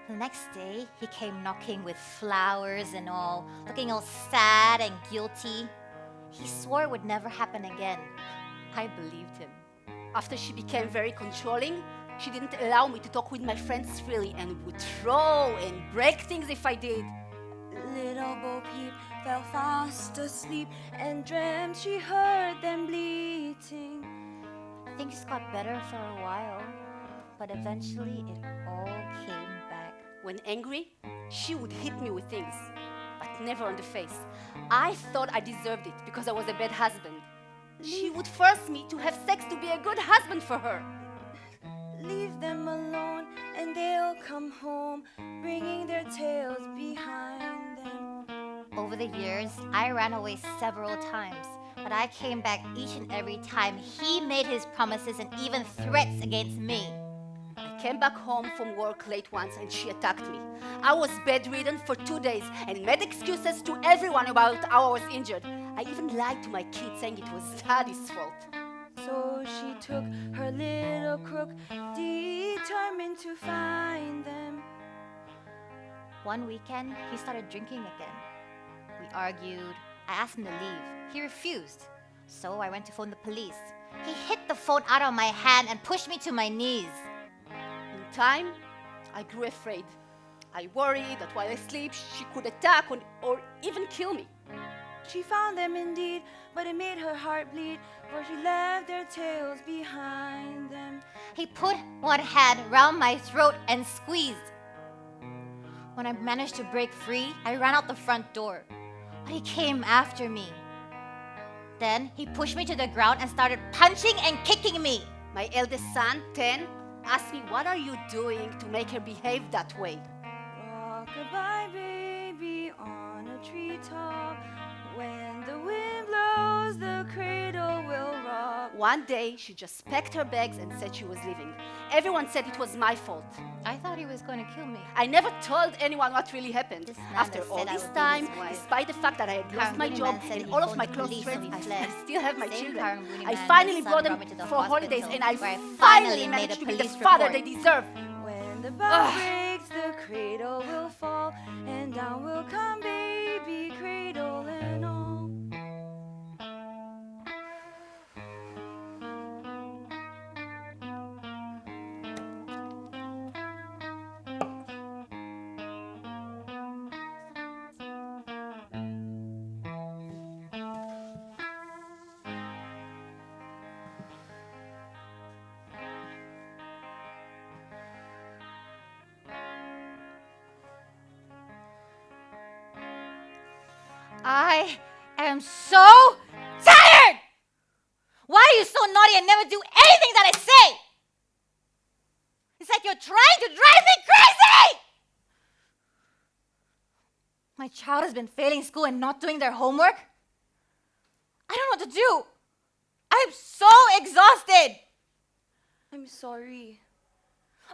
The next day, he came knocking with flowers and all, looking all sad and guilty. He swore it would never happen again. I believed him. After she became very controlling, she didn't allow me to talk with my friends freely and would throw and break things if I did. Little Bo Peep fell fast asleep and dreamt she heard them bleating. Things got better for a while, but eventually it all came back. When angry, she would hit me with things, but never on the face. I thought I deserved it because I was a bad husband. She would force me to have sex to be a good husband for her. Leave them alone and they'll come home, bringing their tails behind them. Over the years, I ran away several times, but I came back each and every time he made his promises and even threats against me. I came back home from work late once and she attacked me. I was bedridden for 2 days and made excuses to everyone about how I was injured. I even lied to my kids saying it was Daddy's fault. So she took her little crook, determined to find them. One weekend, he started drinking again. We argued. I asked him to leave. He refused. So I went to phone the police. He hit the phone out of my hand and pushed me to my knees. In time, I grew afraid. I worried that while I sleep, she could attack or even kill me. She found them indeed, but it made her heart bleed, for she left their tails behind them. He put one hand round my throat and squeezed. When I managed to break free, I ran out the front door. But he came after me. Then he pushed me to the ground and started punching and kicking me. My eldest son, 10, asked me, "What are you doing to make her behave that way?" Rock-a-bye, baby, on a treetop. When the wind blows, the cradle will rock. One day, she just packed her bags and said she was leaving. Everyone said it was my fault. I thought he was going to kill me. I never told anyone what really happened. This man After that all said I this would be time, his wife. despite the fact that I had lost my Karang job Guni man said and he all of phoned my the close police, so friends, he I fled. still have my Same children. Karang Guni I man, finally his son brought them brought me to the for holidays hospital, and I where I finally finally managed made a to be the police father report. they deserve. When the bow breaks, the cradle will fall, and down will come baby, cradle and all. I am so tired! Why are you so naughty and never do anything that I say? It's like you're trying to drive me crazy! My child has been failing school and not doing their homework. I don't know what to do. I am so exhausted. I'm sorry.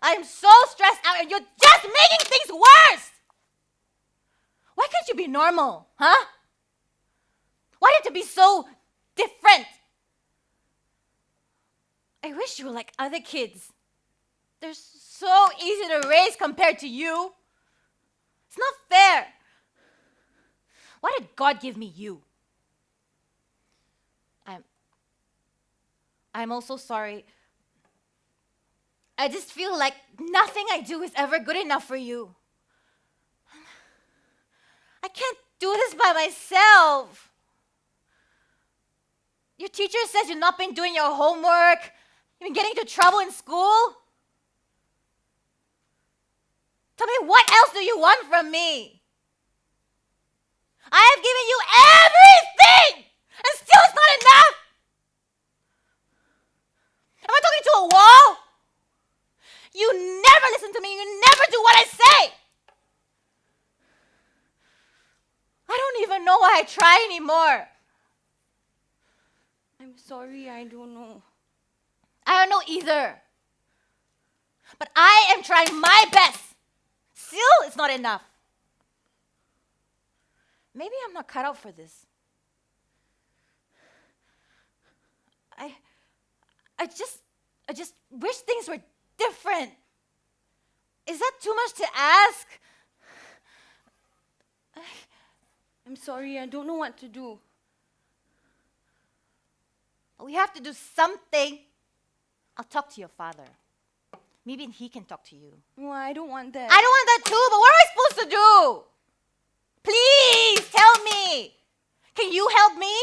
I am so stressed out and you're just making things worse. Why can't you be normal, huh? Why do you have to be so different? I wish you were like other kids. They're so easy to raise compared to you. It's not fair. Why did God give me you? I'm also sorry. I just feel like nothing I do is ever good enough for you. I can't do this by myself. Your teacher says you've not been doing your homework. You've been getting into trouble in school. Tell me, what else do you want from me? I have given you everything, and still it's not enough. Am I talking to a wall? You never listen to me. You never do what I say. I don't even know why I try anymore. I'm sorry, I don't know. I don't know either. But I am trying my best. Still, it's not enough. Maybe I'm not cut out for this. I just wish things were different. Is that too much to ask? I'm sorry, I don't know what to do. We have to do something. I'll talk to your father. Maybe he can talk to you. No, I don't want that. I don't want that too, but what am I supposed to do? Please tell me. Can you help me?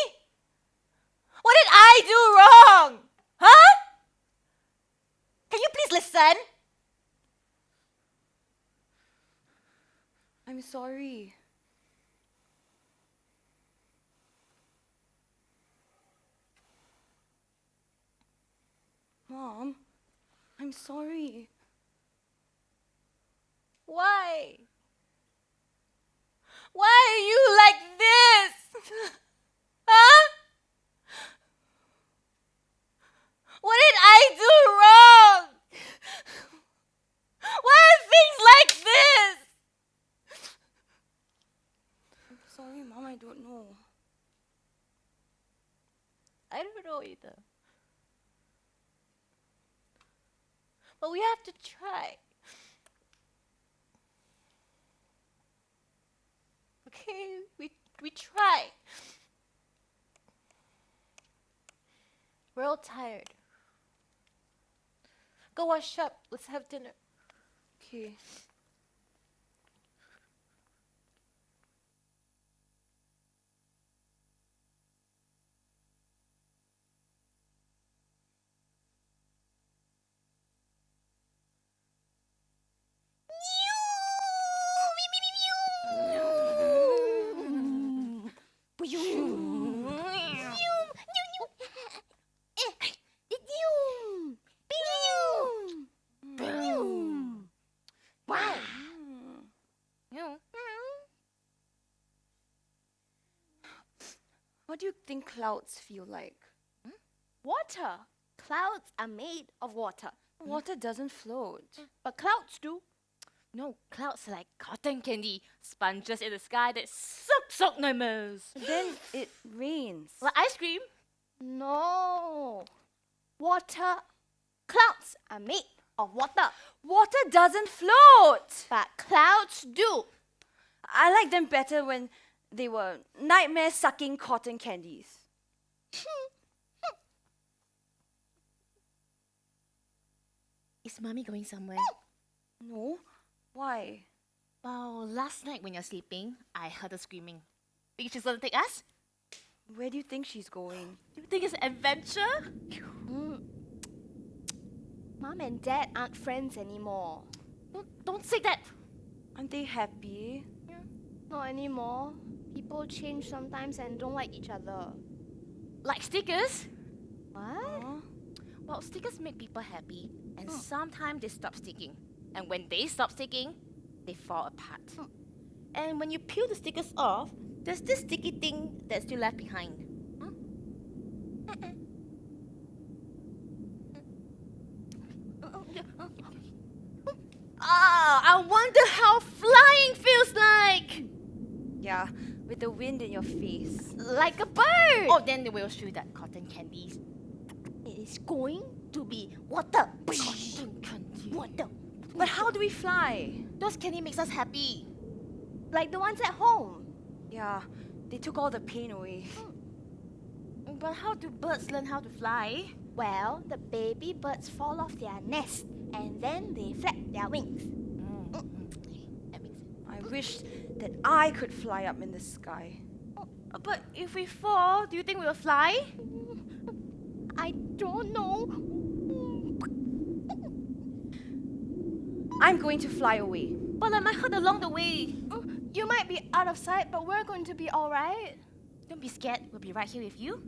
What did I do wrong? Huh? Can you please listen? I'm sorry. Mom, I'm sorry. Why? Why are you like this? Huh? What did I do wrong? Why are things like this? I'm sorry, Mom, I don't know. I don't know either. But we have to try. Okay, we try. We're all tired. Go wash up. Let's have dinner. Okay. Wow. What do you think clouds feel like? Water. Clouds are made of water. Water doesn't float. But clouds do. No, clouds are like cotton candy, sponges in the sky that suck nightmares. Then it rains. Like ice cream. No. Water. Clouds are made of water. Water doesn't float. But clouds do. I like them better when they were nightmare-sucking cotton candies. Is mommy going somewhere? No? Why? Well, last night when you're sleeping, I heard her screaming. Think she's gonna take us? Where do you think she's going? You think it's an adventure? Mom and Dad aren't friends anymore. Don't say that. Aren't they happy? Not anymore. people change sometimes and don't like each other. Like stickers? What? Well, stickers make people happy, and sometimes they stop sticking. And when they stop sticking, they fall apart. And when you peel the stickers off, there's this sticky thing that's still left behind. I wonder how flying feels like! Yeah, with the wind in your face. Like a bird! Oh, then they will shoot that cotton candies. It is going to be water. Cotton candy. Water. But how do we fly? Those candy makes us happy. Like the ones at home. Yeah, they took all the pain away. But how do birds learn how to fly? Well, the baby birds fall off their nest and then they flap their wings. That makes sense. I wish that I could fly up in the sky. But if we fall, do you think we'll fly? I don't know. I'm going to fly away. But I might hurt along the way. You might be out of sight, but we're going to be alright. Don't be scared. We'll be right here with you.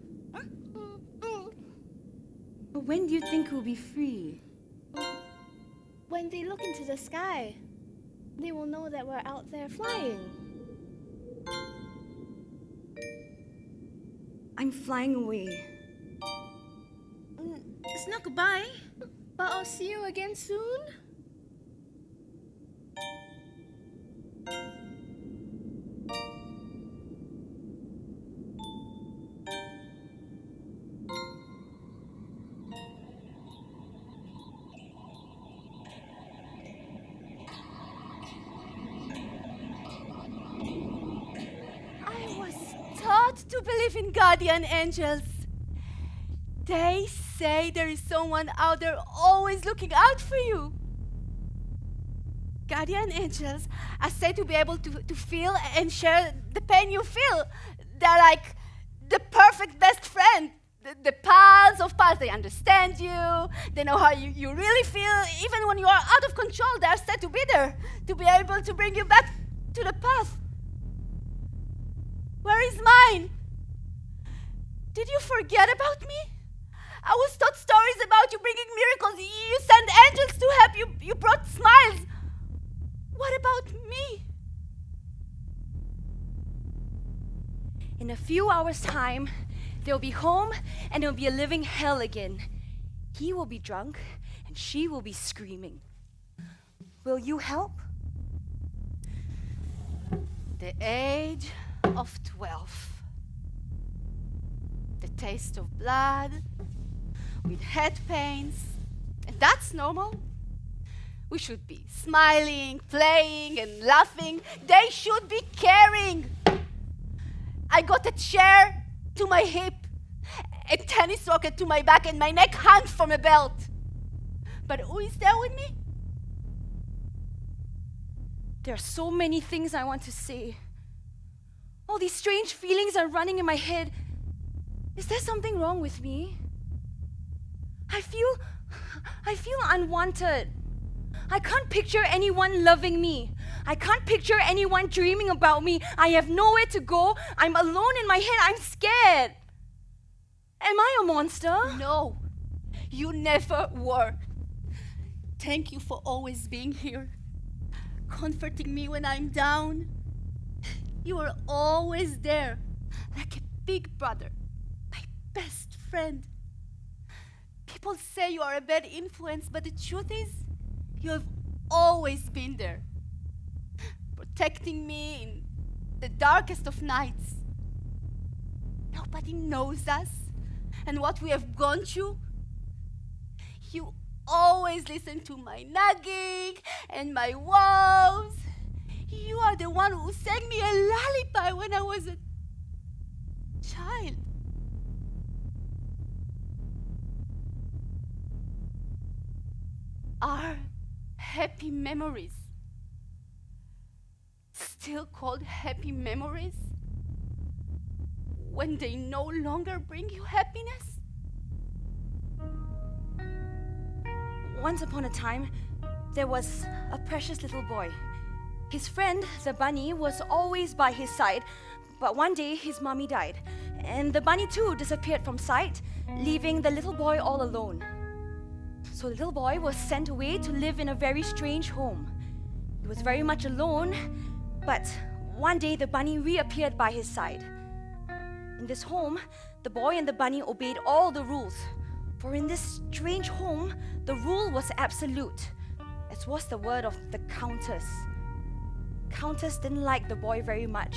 But when do you think we'll be free? When they look into the sky, they will know that we're out there flying. I'm flying away. It's not goodbye. But I'll see you again soon. I was taught to believe in guardian angels. They say there is someone out there always looking out for you. Guardian angels are said to be able to feel and share the pain you feel. They're like the perfect best friend. The pals of pals, they understand you. They know how you really feel. Even when you are out of control, they are said to be there, to be able to bring you back to the path. Where is mine? Did you forget about me? I was taught stories about you bringing miracles. You sent angels to help you. You brought smiles. What about me? In a few hours' time, they'll be home and it'll be a living hell again. He will be drunk and she will be screaming. Will you help? The age of 12. The taste of blood, with head pains, and that's normal. We should be smiling, playing, and laughing. They should be caring. I got a chair to my hip, a tennis racket to my back, and my neck hung from a belt. But who is there with me? There are so many things I want to say. All these strange feelings are running in my head. Is there something wrong with me? I feel unwanted. I can't picture anyone loving me. I can't picture anyone dreaming about me. I have nowhere to go. I'm alone in my head. I'm scared. Am I a monster? No, you never were. Thank you for always being here, comforting me when I'm down. You were always there, like a big brother, my best friend. People say you are a bad influence, but the truth is, you have always been there, protecting me in the darkest of nights. Nobody knows us and what we have gone through. You always listen to my nagging and my woes. You are the one who sang me a lullaby when I was a child. Our happy memories still called happy memories when they no longer bring you happiness? Once upon a time, there was a precious little boy. His friend, the bunny, was always by his side, But one day, his mommy died, and the bunny too disappeared from sight, leaving the little boy all alone. So the little boy was sent away to live in a very strange home. He was very much alone, but one day the bunny reappeared by his side. In this home, the boy and the bunny obeyed all the rules. For in this strange home, the rule was absolute, as was the word of the countess. Countess didn't like the boy very much.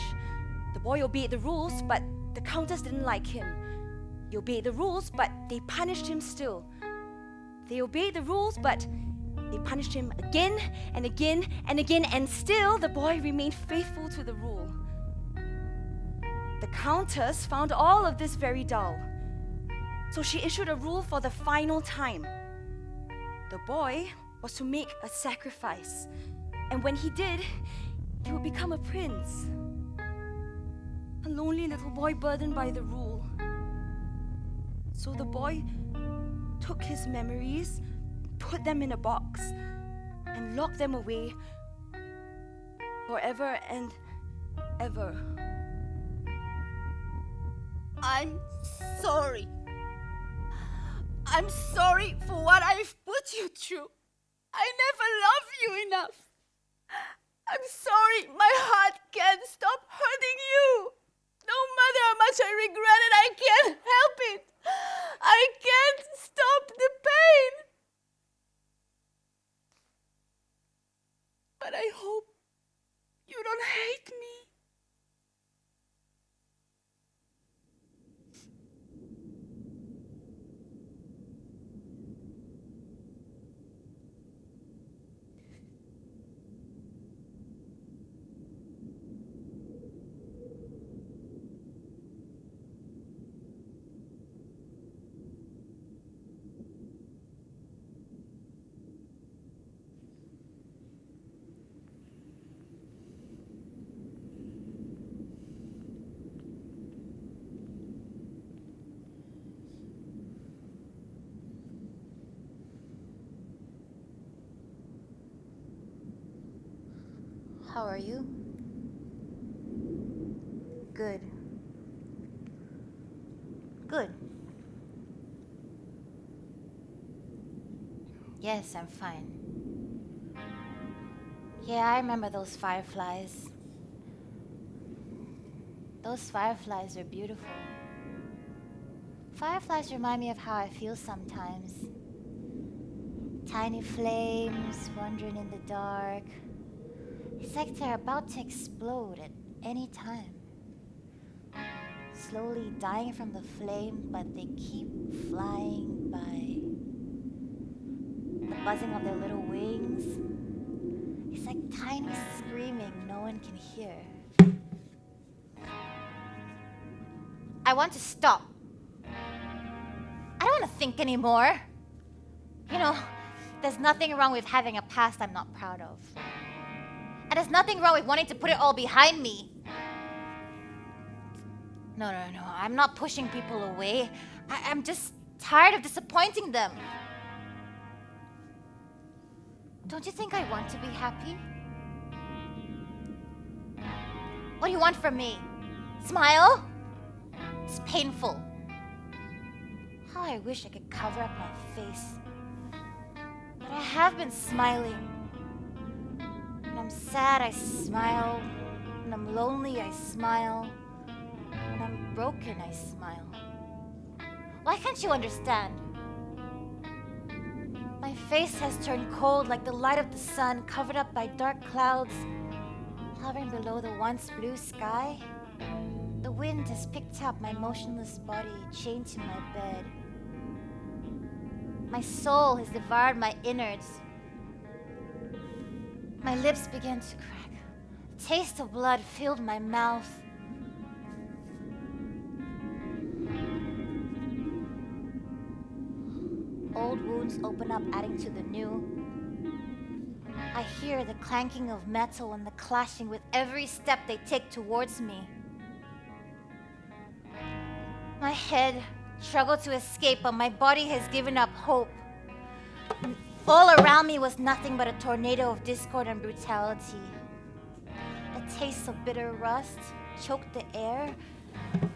The boy obeyed the rules, but the countess didn't like him. He obeyed the rules, but they punished him still. They obeyed the rules, but they punished him again and again and again, and still the boy remained faithful to the rule. The countess found all of this very dull. So she issued a rule for the final time. The boy was to make a sacrifice, and when he did, he would become a prince. A lonely little boy burdened by the rule. So the boy took his memories, put them in a box, and locked them away forever and ever. I'm sorry. I'm sorry for what I've put you through. I never loved you enough. I'm sorry, my heart can't stop hurting you. No matter how much I regret it, I can't help it. I can't stop the pain. But I hope you don't hate me. How are you? Good. Good. Yes, I'm fine. Yeah, I remember those fireflies. Those fireflies are beautiful. Fireflies remind me of how I feel sometimes. Tiny flames wandering in the dark. It's like they're about to explode at any time. Slowly dying from the flame, but they keep flying by. The buzzing of their little wings. It's like tiny screaming no one can hear. I want to stop. I don't want to think anymore. You know, there's nothing wrong with having a past I'm not proud of. And there's nothing wrong with wanting to put it all behind me. No. I'm not pushing people away. I'm just tired of disappointing them. Don't you think I want to be happy? What do you want from me? Smile? It's painful. How I wish I could cover up my face. But I have been smiling. When I'm sad, I smile. When I'm lonely, I smile. When I'm broken, I smile. Why can't you understand? My face has turned cold like the light of the sun, covered up by dark clouds, hovering below the once blue sky. The wind has picked up my motionless body, chained to my bed. My soul has devoured my innards. My lips began to crack. A taste of blood filled my mouth. Old wounds open up, adding to the new. I hear the clanking of metal and the clashing with every step they take towards me. My head struggled to escape, but my body has given up hope. All around me was nothing but a tornado of discord and brutality. A taste of bitter rust, choked the air.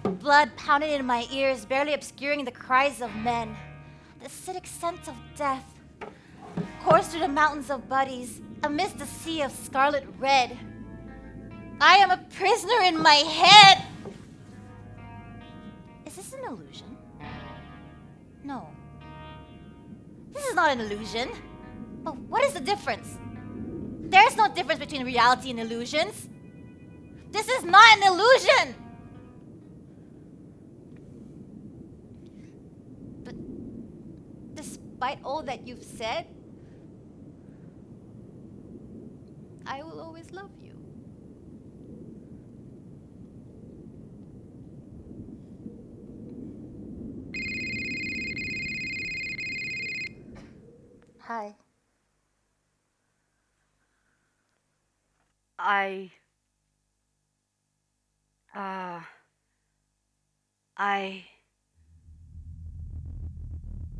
Blood pounded in my ears, barely obscuring the cries of men. The acidic scent of death coursed through the mountains of buddies, amidst the sea of scarlet red. I am a prisoner in my head! Is this an illusion? No. This is not an illusion. But what is the difference? There is no difference between reality and illusions. This is not an illusion! But despite all that you've said, I will always love you. Hi.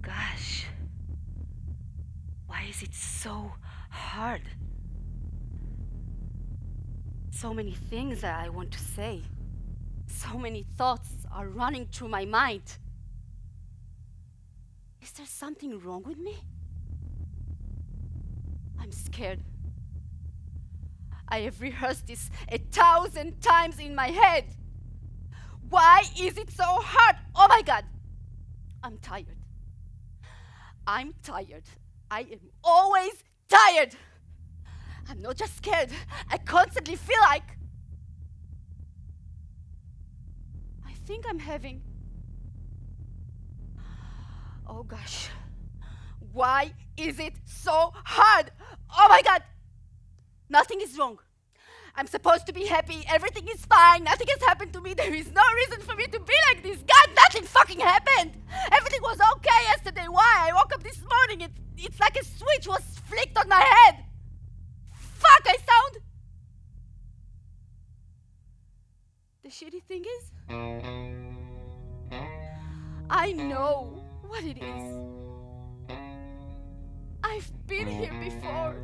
Gosh, why is it so hard? So many things that I want to say. So many thoughts are running through my mind. Is there something wrong with me? I'm scared. I have rehearsed this 1,000 times in my head. Why is it so hard? Oh my God! I'm tired. I'm tired. I am always tired. I'm not just scared. I constantly feel like I think I'm having. Oh gosh. Why is it so hard? Oh my God! Nothing is wrong. I'm supposed to be happy. Everything is fine. Nothing has happened to me. There is no reason for me to be like this. God, nothing fucking happened. Everything was okay yesterday. Why? I woke up this morning. It's like a switch was flicked on my head. Fuck, I sound. The shitty thing is, I know what it is. I've been here before.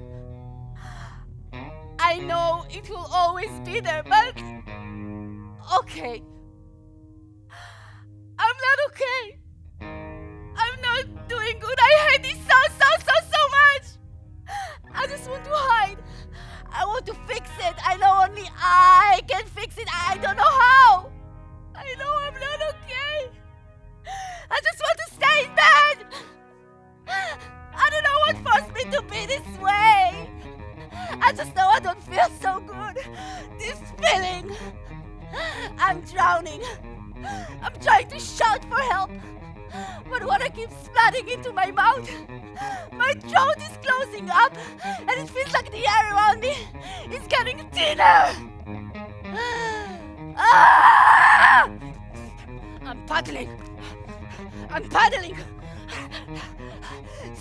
I know it will always be there, but okay. I'm not okay. I'm not doing good. I hate this so much. I just want to hide. I want to fix it. I know only I can fix it. I don't know how. I know I'm not okay. I just want to stay in bed. I don't know what forced me to be this way. I just know I don't feel so good. This feeling. I'm drowning. I'm trying to shout for help, but water keeps flooding into my mouth. My throat is closing up, and it feels like the air around me is getting thinner. Ah! I'm paddling.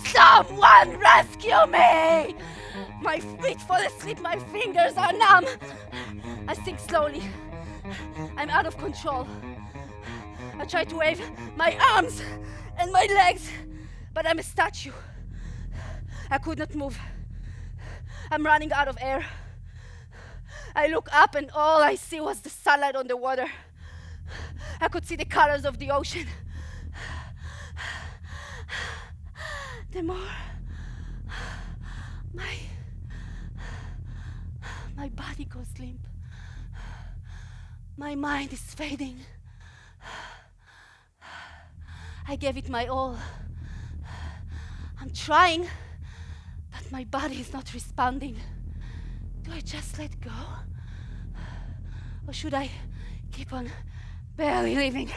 Someone rescue me! My feet fall asleep, my fingers are numb. I sink slowly. I'm out of control. I try to wave my arms and my legs, but I'm a statue. I could not move. I'm running out of air. I look up and all I see was the sunlight on the water. I could see the colors of the ocean. The more my body goes limp. My mind is fading. I gave it my all. I'm trying, but my body is not responding. Do I just let go? Or should I keep on barely living?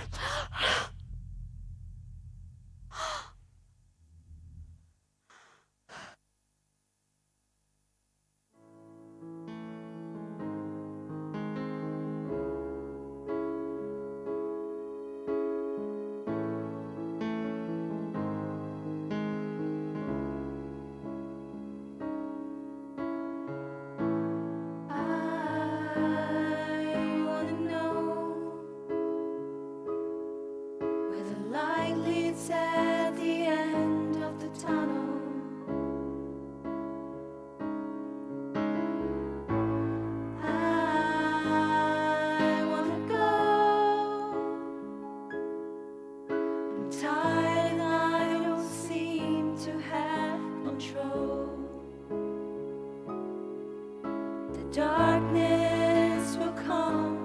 darkness will come,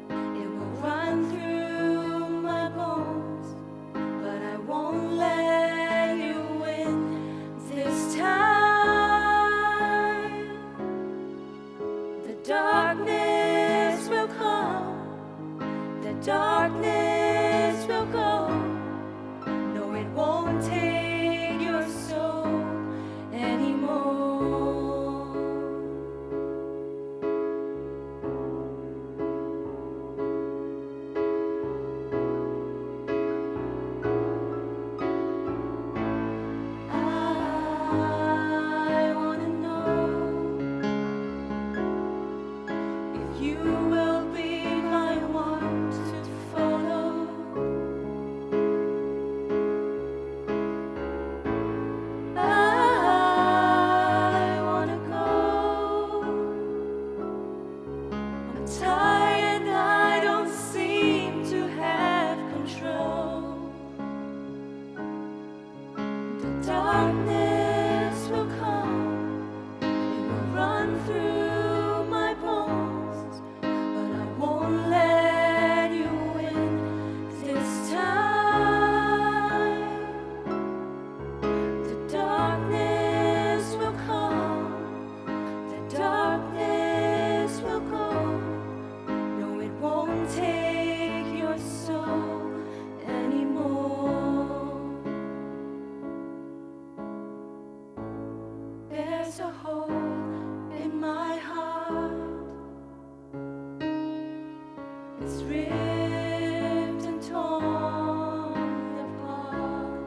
it will run through my bones, but I won't let you win this time. The darkness will come, the darkness will go. No, it won't take your soul anymore. I wanna know if you will be my one to follow. I wanna go. I'm tired and I don't seem to have control. The darkness will come, it will run through my bones, but I won't let you win this time. The darkness will come, the darkness will go. No, it won't take your soul anymore. There's a hole in my heart, it's ripped and torn apart,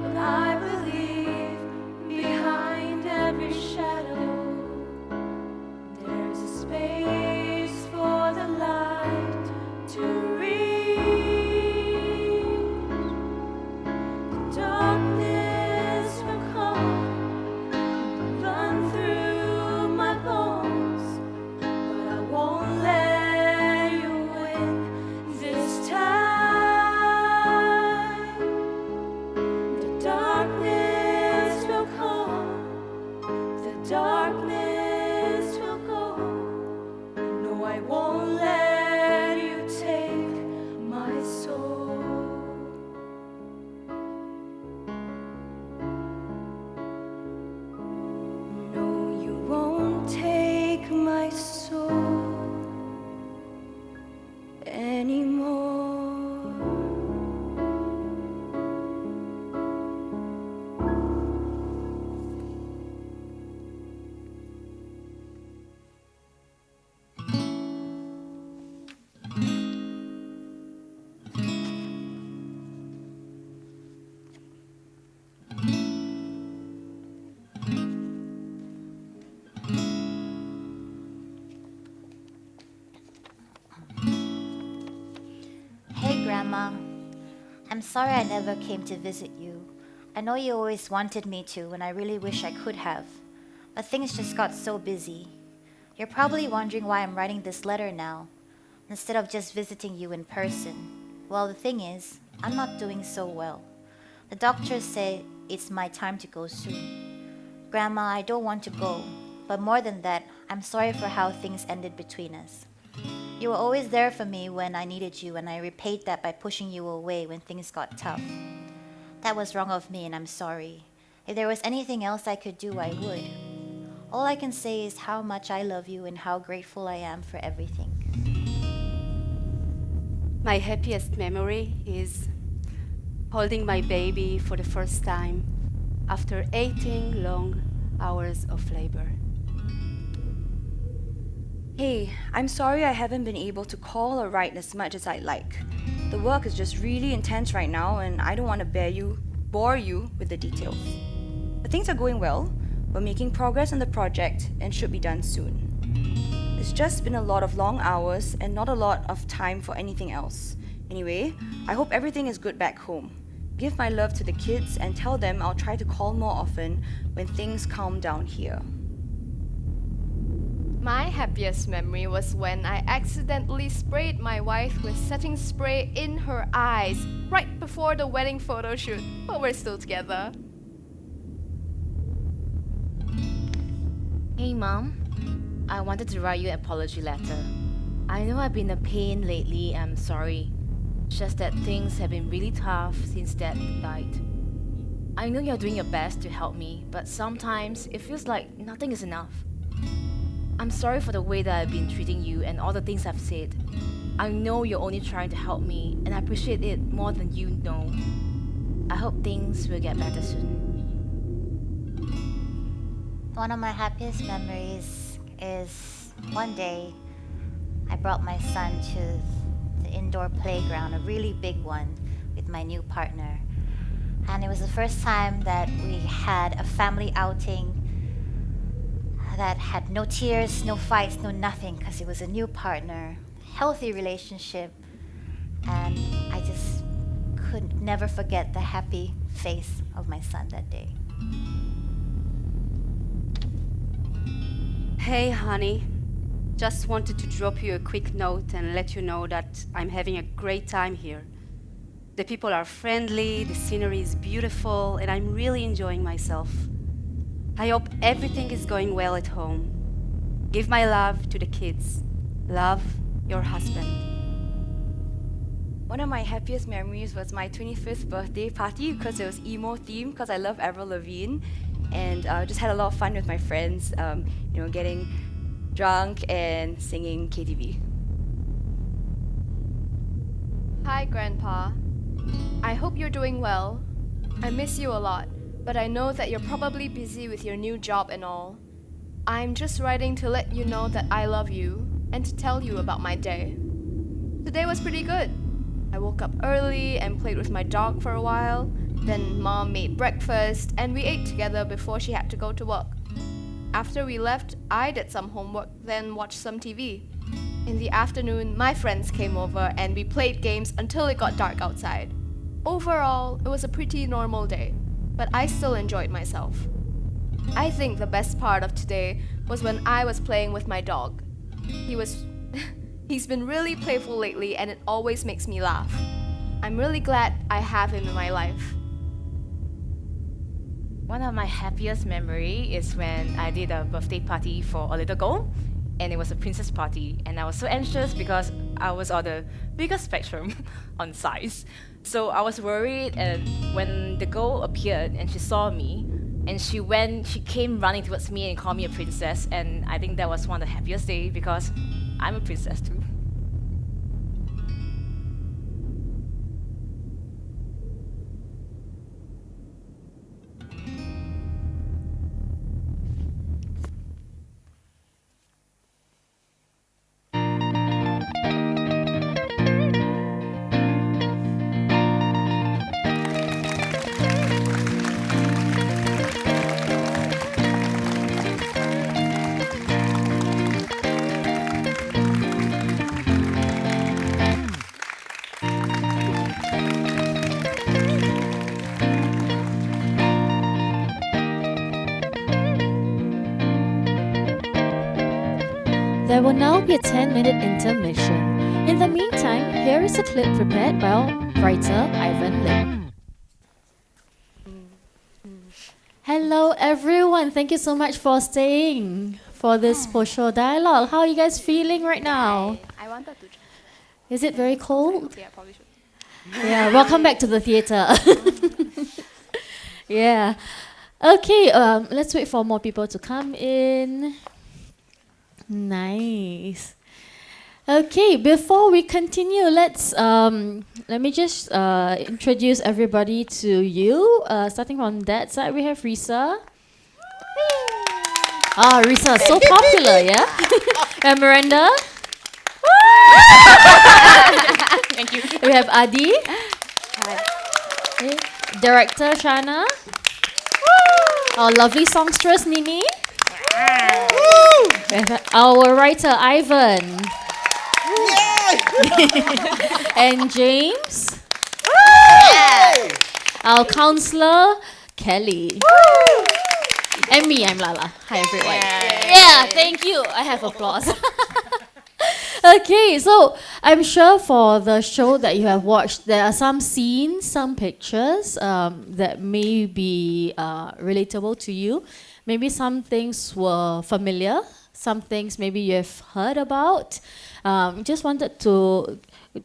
but I believe behind every shadow there's a space for the light to reach. The darkness will come, run through my bones, but I won't let you win this time. The darkness will come, the darkness will go. No, I won't let you take my soul. No, you won't take my soul anymore. Hey, Grandma. I'm sorry I never came to visit you. I know you always wanted me to, and I really wish I could have. But things just got so busy. You're probably wondering why I'm writing this letter now, instead of just visiting you in person. Well, the thing is, I'm not doing so well. The doctors say it's my time to go soon. Grandma, I don't want to go, but more than that, I'm sorry for how things ended between us. You were always there for me when I needed you, and I repaid that by pushing you away when things got tough. That was wrong of me, and I'm sorry. If there was anything else I could do, I would. All I can say is how much I love you and how grateful I am for everything. My happiest memory is holding my baby for the first time after 18 long hours of labor. Hey, I'm sorry I haven't been able to call or write as much as I'd like. The work is just really intense right now, and I don't want to bore you with the details. But things are going well. We're making progress on the project and should be done soon. It's just been a lot of long hours and not a lot of time for anything else. Anyway, I hope everything is good back home. Give my love to the kids and tell them I'll try to call more often when things calm down here. My happiest memory was when I accidentally sprayed my wife with setting spray in her eyes right before the wedding photo shoot, but we're still together. Hey, Mom. I wanted to write you an apology letter. I know I've been a pain lately. I'm sorry. Just that things have been really tough since Dad died. I know you're doing your best to help me, but sometimes it feels like nothing is enough. I'm sorry for the way that I've been treating you and all the things I've said. I know you're only trying to help me, and I appreciate it more than you know. I hope things will get better soon. One of my happiest memories is one day I brought my son to the indoor playground, a really big one, with my new partner. And it was the first time that we had a family outing that had no tears, no fights, no nothing, because it was a new partner, healthy relationship, and I just could never forget the happy face of my son that day. Hey, honey. Just wanted to drop you a quick note and let you know that I'm having a great time here. The people are friendly, the scenery is beautiful, and I'm really enjoying myself. I hope everything is going well at home. Give my love to the kids. Love, your husband. One of my happiest memories was my 25th birthday party because it was emo themed because I love Avril Lavigne, and just had a lot of fun with my friends, getting drunk and singing KTV. Hi, Grandpa. I hope you're doing well. I miss you a lot, but I know that you're probably busy with your new job and all. I'm just writing to let you know that I love you and to tell you about my day. Today was pretty good. I woke up early and played with my dog for a while. Then Mom made breakfast and we ate together before she had to go to work. After we left, I did some homework, then watched some TV. In the afternoon, my friends came over and we played games until it got dark outside. Overall, it was a pretty normal day, but I still enjoyed myself. I think the best part of today was when I was playing with my dog. He's been really playful lately and it always makes me laugh. I'm really glad I have him in my life. One of my happiest memory is when I did a birthday party for a little girl, and it was a princess party, and I was so anxious because I was on the bigger spectrum on size. So I was worried, and when the girl appeared and she saw me, and she came running towards me and called me a princess, and I think that was one of the happiest days because I'm a princess too. There will now be a 10-minute intermission. In the meantime, here is a clip prepared by our writer Ivan Lim. Hello everyone, thank you so much for staying for this post-show dialogue. How are you guys feeling right now? I wanted to. Is it very cold? Yeah, probably should. Yeah, welcome back to the theatre. Yeah. Okay, let's wait for more people to come in. Nice. Okay, before we continue, let me just introduce everybody to you. Starting from that side, we have Risa. Ah, Risa, so popular, yeah? And Miranda. Thank you. We have Adi. Okay. Director Shana. Our lovely songstress Nini. We have our writer Ivan. And James. Our counselor Kelly. And me, I'm Lala. Hi everyone. Yeah, thank you. I have applause. Okay, so I'm sure for the show that you have watched, there are some scenes, some pictures that may be relatable to you. Maybe some things were familiar, some things maybe you have heard about. Just wanted to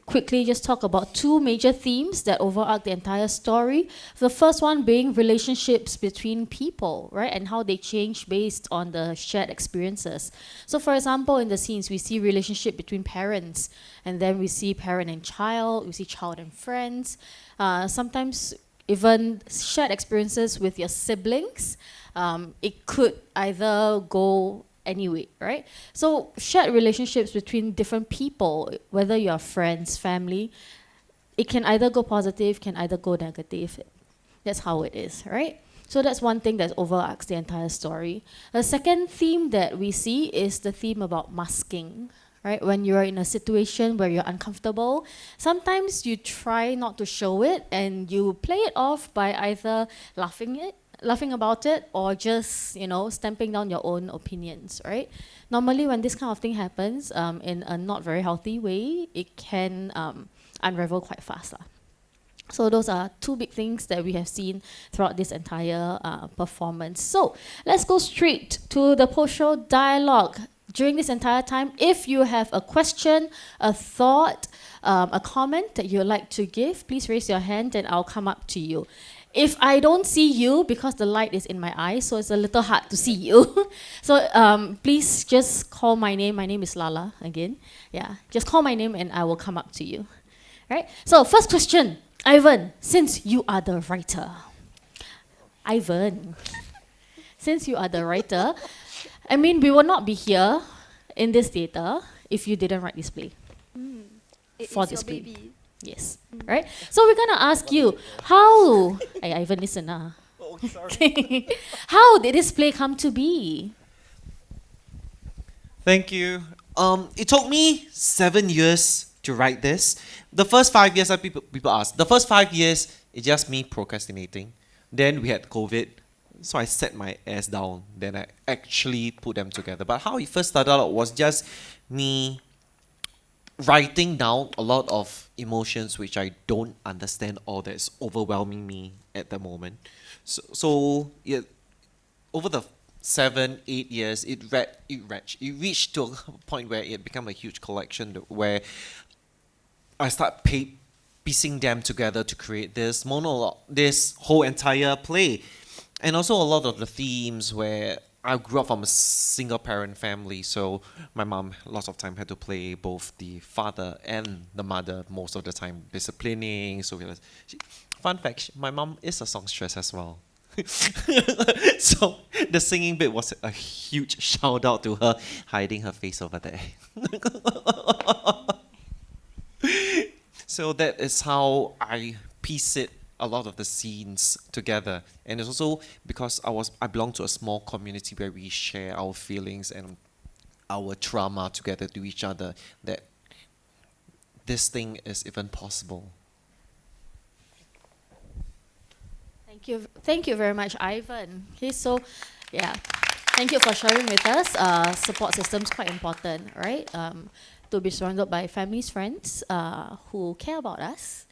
quickly just talk about two major themes that overarch the entire story. The first one being relationships between people, right, and how they change based on the shared experiences. So for example, in the scenes, we see relationship between parents, and then we see parent and child, we see child and friends, sometimes even shared experiences with your siblings. It could either go anyway, right? So shared relationships between different people, whether you're friends, family, it can either go positive, can either go negative. That's how it is, right? So that's one thing that overarches the entire story. The second theme that we see is the theme about masking, right? When you're in a situation where you're uncomfortable, sometimes you try not to show it and you play it off by either laughing about it, or just, stamping down your own opinions, right? Normally, when this kind of thing happens in a not very healthy way, it can unravel quite fast. So those are two big things that we have seen throughout this entire performance. So let's go straight to the post-show dialogue. During this entire time, if you have a question, a thought, a comment that you'd like to give, please raise your hand and I'll come up to you. If I don't see you, because the light is in my eyes, so it's a little hard to see you. So please just call my name. My name is Lala again. Yeah, just call my name and I will come up to you. Right? So first question, Ivan, since you are the writer. Ivan, since you are the writer, I mean, we will not be here in this theatre if you didn't write this play. For this play. Baby. Yes, right? So we're gonna ask you, how, Ivan, listen. Oh, sorry. How did this play come to be? Thank you. It took me 7 years to write this. The first 5 years, people ask, the first 5 years, it's just me procrastinating. Then we had COVID, so I set my ass down. Then I actually put them together. But how it first started out was just me writing down a lot of emotions which I don't understand or that's overwhelming me at the moment. So over the 7, 8 years, it reached to a point where it became a huge collection where I start piecing them together to create this monologue, this whole entire play. And also a lot of the themes where I grew up from a single parent family, so my mom lots of time had to play both the father and the mother most of the time, disciplining. Fun fact, my mom is a songstress as well. So the singing bit was a huge shout out to her hiding her face over there. So that is how I piece it, a lot of the scenes together. And it's also because I belong to a small community where we share our feelings and our trauma together to each other, that this thing is even possible. Thank you very much, Ivan. Okay, so yeah, thank you for sharing with us. Support system's quite important, right? To be surrounded by families, friends who care about us.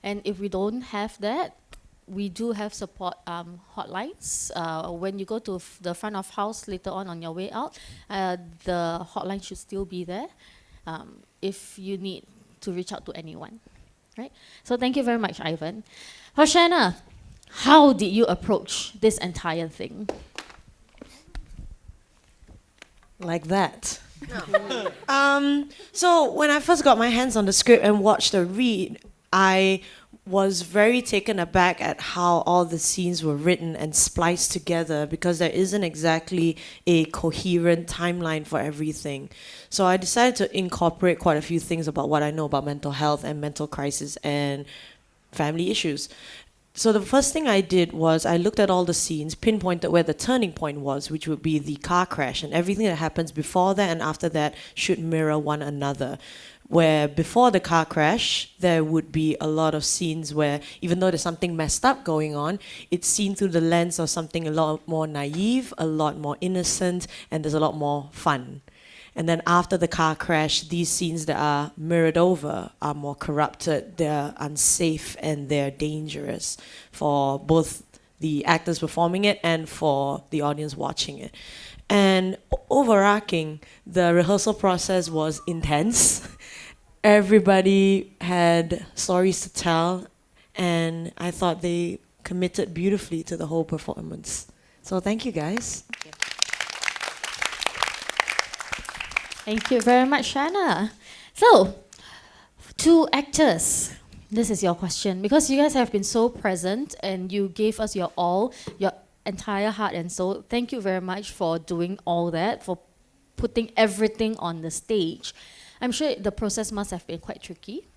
And if we don't have that, we do have support hotlines. When you go to the front of house later on your way out, the hotline should still be there if you need to reach out to anyone, right? So thank you very much, Ivan. Hoshana, how did you approach this entire thing? Like that. So when I first got my hands on the script and watched the read, I was very taken aback at how all the scenes were written and spliced together, because there isn't exactly a coherent timeline for everything. So I decided to incorporate quite a few things about what I know about mental health and mental crisis and family issues. So the first thing I did was I looked at all the scenes, pinpointed where the turning point was, which would be the car crash, and everything that happens before that and after that should mirror one another. Where before the car crash, there would be a lot of scenes where even though there's something messed up going on, it's seen through the lens of something a lot more naive, a lot more innocent, and there's a lot more fun. And then after the car crash, these scenes that are mirrored over are more corrupted, they're unsafe, and they're dangerous for both the actors performing it and for the audience watching it. And overarching, the rehearsal process was intense. Everybody had stories to tell, and I thought they committed beautifully to the whole performance. So thank you, guys. Thank you very much, Shanna. So, two actors. This is your question. Because you guys have been so present and you gave us your all, your entire heart and soul. Thank you very much for doing all that, for putting everything on the stage. I'm sure the process must have been quite tricky.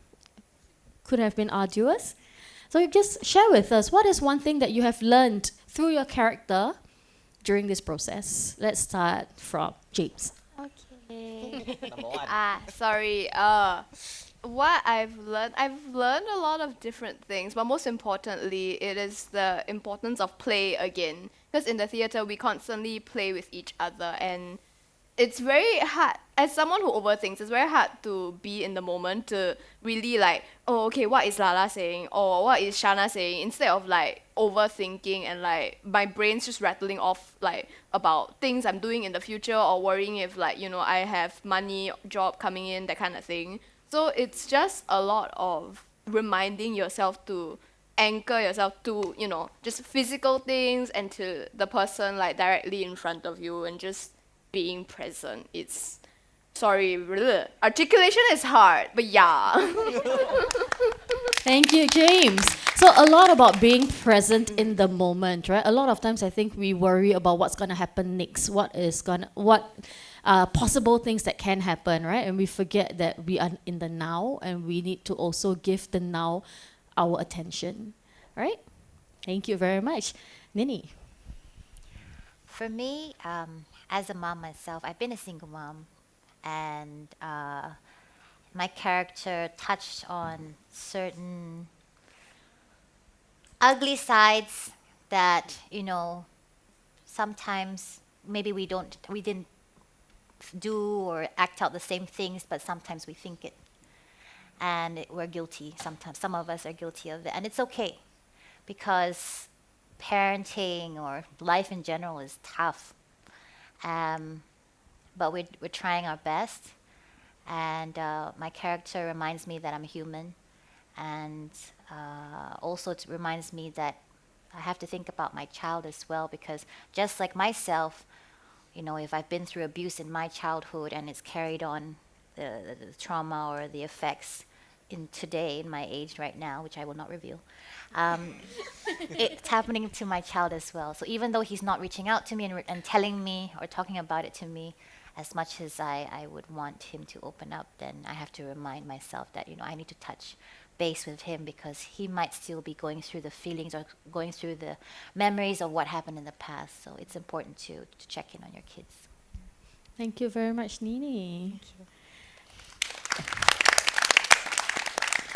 Could have been arduous. So just share with us, what is one thing that you have learned through your character during this process? Let's start from James. Okay. Sorry. What I've learned a lot of different things, but most importantly, it is the importance of play again. Because in the theatre, we constantly play with each other, and it's very hard, as someone who overthinks, it's very hard to be in the moment to really like, oh, okay, what is Lala saying? Or what is Shana saying? Instead of like overthinking and like my brain's just rattling off like about things I'm doing in the future or worrying if like, you know, I have money, job coming in, that kind of thing. So it's just a lot of reminding yourself to anchor yourself to, you know, just physical things and to the person like directly in front of you and just being present. It's, sorry, articulation is hard, but yeah. Thank you, James. So a lot about being present in the moment, right? A lot of times I think we worry about what's going to happen next, what possible things that can happen, right? And we forget that we are in the now and we need to also give the now our attention, right? Thank you very much. Nini. For me, as a mom myself, I've been a single mom, and my character touched on certain ugly sides that, you know, sometimes maybe we didn't do or act out the same things, but sometimes we think it. And we're guilty sometimes. Some of us are guilty of it. And it's okay, because parenting or life in general is tough. But we're trying our best. And my character reminds me that I'm human. And also it reminds me that I have to think about my child as well, because just like myself, you know, if I've been through abuse in my childhood and it's carried on the trauma or the effects in my age right now, which I will not reveal, it's happening to my child as well. So even though he's not reaching out to me and telling me or talking about it to me as much as I would want him to open up, then I have to remind myself that, you know, I need to touch base with him, because he might still be going through the feelings or going through the memories of what happened in the past. So it's important to check in on your kids. Thank you very much, Nini.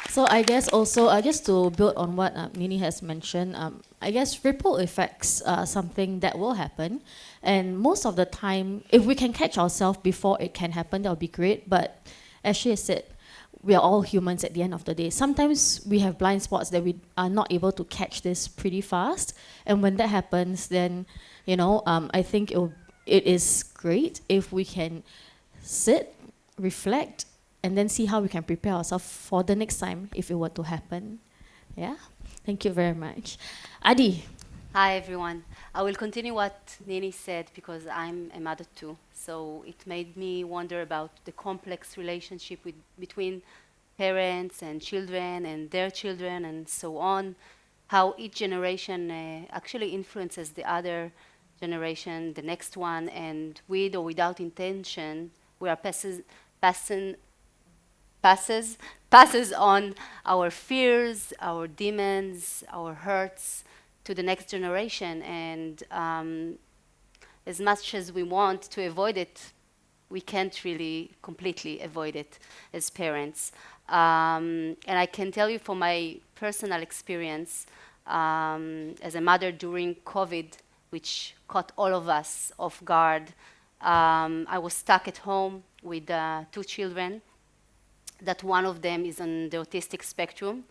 So I guess also, just to build on what Nini has mentioned, I guess ripple effects are something that will happen. And most of the time, if we can catch ourselves before it can happen, that would be great. But as she said, we are all humans at the end of the day. Sometimes we have blind spots that we are not able to catch this pretty fast. And when that happens, then, you know, I think it is great if we can sit, reflect, and then see how we can prepare ourselves for the next time if it were to happen. Yeah? Thank you very much. Adi. Hi, everyone. I will continue what Nini said because I'm a mother too. So it made me wonder about the complex relationship between parents and children and their children and so on, how each generation actually influences the other generation, the next one, and with or without intention, we are passes on our fears, our demons, our hurts to the next generation. And as much as we want to avoid it, we can't really completely avoid it as parents. And I can tell you from my personal experience as a mother during COVID, which caught all of us off guard, I was stuck at home with 2 children, that one of them is on the autistic spectrum.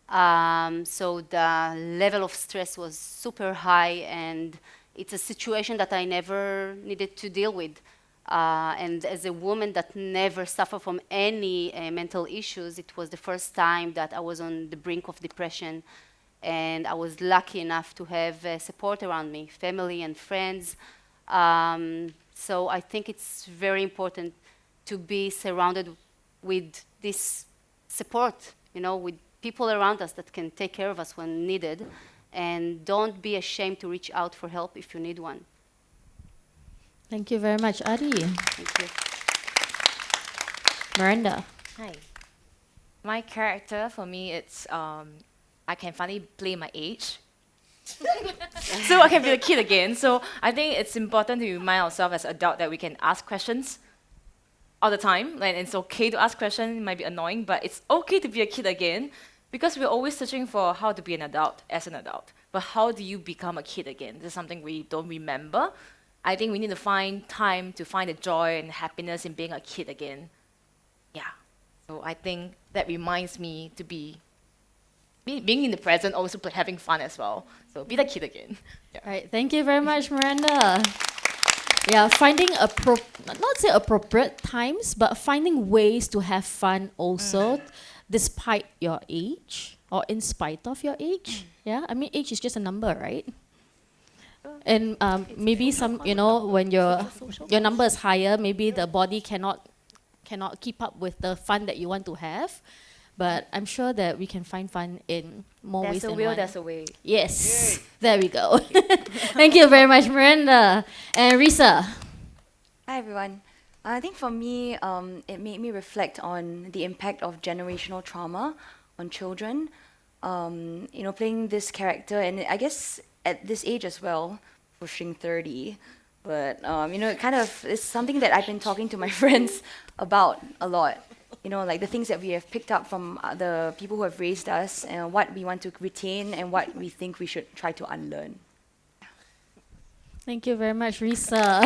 So the level of stress was super high, and it's a situation that I never needed to deal with. And as a woman that never suffered from any mental issues, it was the first time that I was on the brink of depression. And I was lucky enough to have support around me, family and friends. So I think it's very important to be surrounded with this support, with people around us that can take care of us when needed. And don't be ashamed to reach out for help if you need one. Thank you very much, Adi. Thank you. Miranda. Hi. My character, for me, it's I can finally play my age. So I can be a kid again. So I think it's important to remind ourselves as adults that we can ask questions all the time. And it's okay to ask questions. It might be annoying, but it's okay to be a kid again, because we're always searching for how to be an adult as an adult. But how do you become a kid again? This is something we don't remember. I think we need to find time to find the joy and happiness in being a kid again. Yeah. So I think that reminds me to be being in the present, also having fun as well. So be the kid again. Yeah. All right, thank you very much, Miranda. Yeah, finding not say appropriate times, but finding ways to have fun also, despite your age or in spite of your age. Yeah, I mean, age is just a number, right? And maybe some, when your number is higher, maybe the body cannot keep up with the fun that you want to have. But I'm sure that we can find fun in more ways than one. There's a way. Yes, there we go. Thank you very much, Miranda. And Risa. Hi, everyone. I think for me, it made me reflect on the impact of generational trauma on children. Playing this character, and I guess at this age as well, pushing 30. But, it kind of is something that I've been talking to my friends about a lot. Like the things that we have picked up from the people who have raised us, and what we want to retain and what we think we should try to unlearn. Thank you very much, Risa.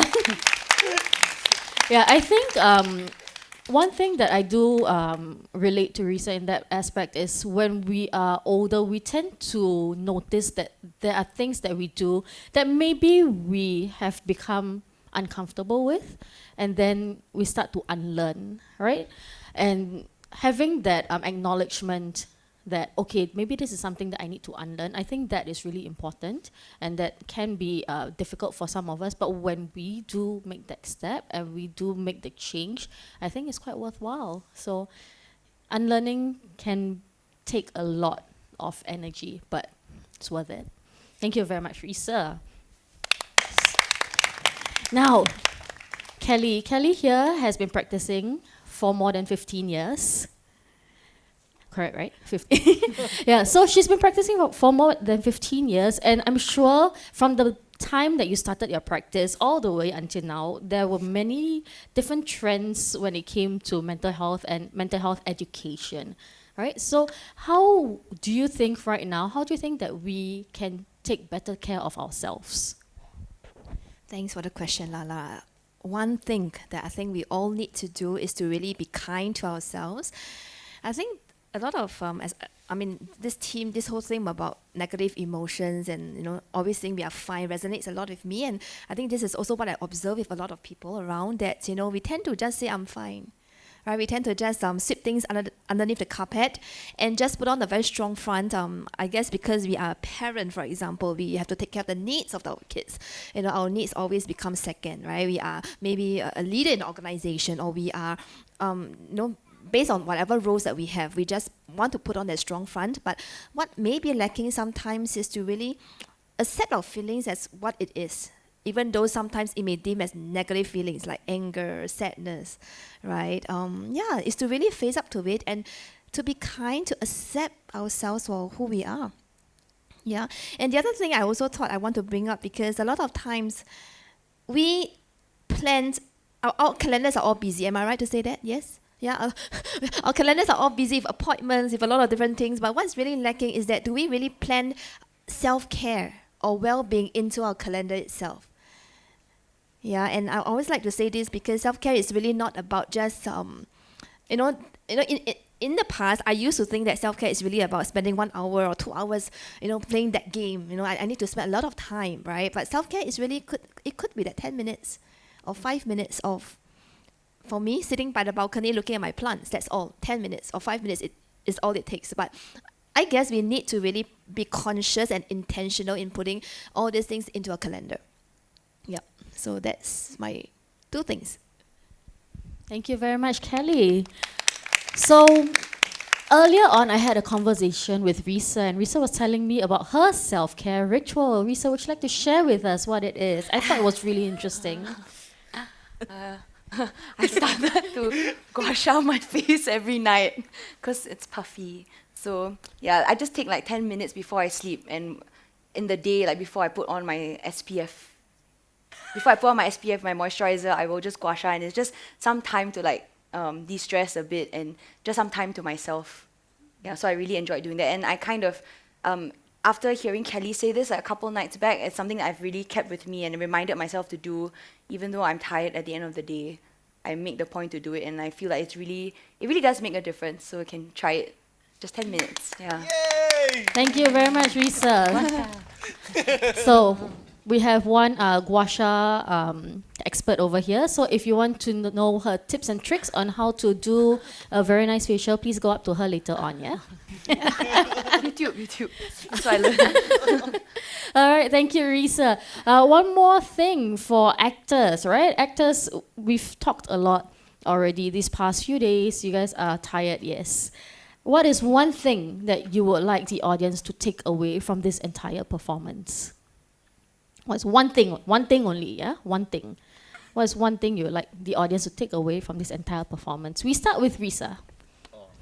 Yeah, I think one thing that I do relate to Risa in that aspect is when we are older, we tend to notice that there are things that we do that maybe we have become uncomfortable with, and then we start to unlearn, right? And having that acknowledgement that, okay, maybe this is something that I need to unlearn, I think that is really important, and that can be difficult for some of us. But when we do make that step and we do make the change, I think it's quite worthwhile. So unlearning can take a lot of energy, but it's worth it. Thank you very much, Risa. Now, Kelly. Kelly here has been practicing for more than 15 years. Correct, right? 15. Yeah, so she's been practicing for more than 15 years, and I'm sure from the time that you started your practice all the way until now, there were many different trends when it came to mental health and mental health education, right? So how do you think that we can take better care of ourselves? Thanks for the question, Lala. One thing that I think we all need to do is to really be kind to ourselves. I think a lot of, this whole thing about negative emotions and, always saying we are fine resonates a lot with me. And I think this is also what I observe with a lot of people around, that, we tend to just say, I'm fine. Right? We tend to just sweep things underneath the carpet and just put on a very strong front. I guess because we are a parent, for example, we have to take care of the needs of our kids. Our needs always become second, right? We are maybe a leader in the organization, or we are, based on whatever roles that we have, we just want to put on that strong front. But what may be lacking sometimes is to really accept our feelings as what it is, even though sometimes it may deem as negative feelings like anger, sadness, right? Is to really face up to it and to be kind, to accept ourselves for who we are. Yeah, and the other thing I also thought I want to bring up, because a lot of times we planned, our calendars are all busy. Am I right to say that? Yes? Yeah, our calendars are all busy with appointments, with a lot of different things. But what's really lacking is that, do we really plan self-care or well-being into our calendar itself? Yeah, and I always like to say this because self-care is really not about just you know, in the past, I used to think that self-care is really about spending 1 hour or 2 hours, playing that game. I need to spend a lot of time, right? But self-care is really could be that 10 minutes or 5 minutes of, for me, sitting by the balcony looking at my plants. That's all. 10 minutes or 5 minutes is all it takes. But I guess we need to really be conscious and intentional in putting all these things into a calendar. Yep. So that's my 2 things. Thank you very much, Kelly. So earlier on, I had a conversation with Risa, and Risa was telling me about her self-care ritual. Risa, would you like to share with us what it is? I thought it was really interesting. I started to gua sha my face every night because it's puffy. So yeah, I just take like 10 minutes before I sleep, and in the day, like before I put on my SPF, my moisturizer, I will just gua sha, and it's just some time to like de-stress a bit and just some time to myself. Yeah, so I really enjoyed doing that, and I kind of after hearing Kelly say this like a couple nights back, it's something that I've really kept with me and reminded myself to do, even though I'm tired at the end of the day. I make the point to do it, and I feel like it really does make a difference. So I can try it, just 10 minutes. Yeah. Yay! Thank you very much, Risa. So we have one gua sha expert over here. So if you want to know her tips and tricks on how to do a very nice facial, please go up to her later on, yeah? YouTube. That's what I learned. All right, thank you, Risa. One more thing for actors, right? Actors, we've talked a lot already these past few days. You guys are tired, yes. What is one thing that you would like the audience to take away from this entire performance? What's one thing only, yeah? One thing. What's one thing you would like the audience to take away from this entire performance? We start with Risa.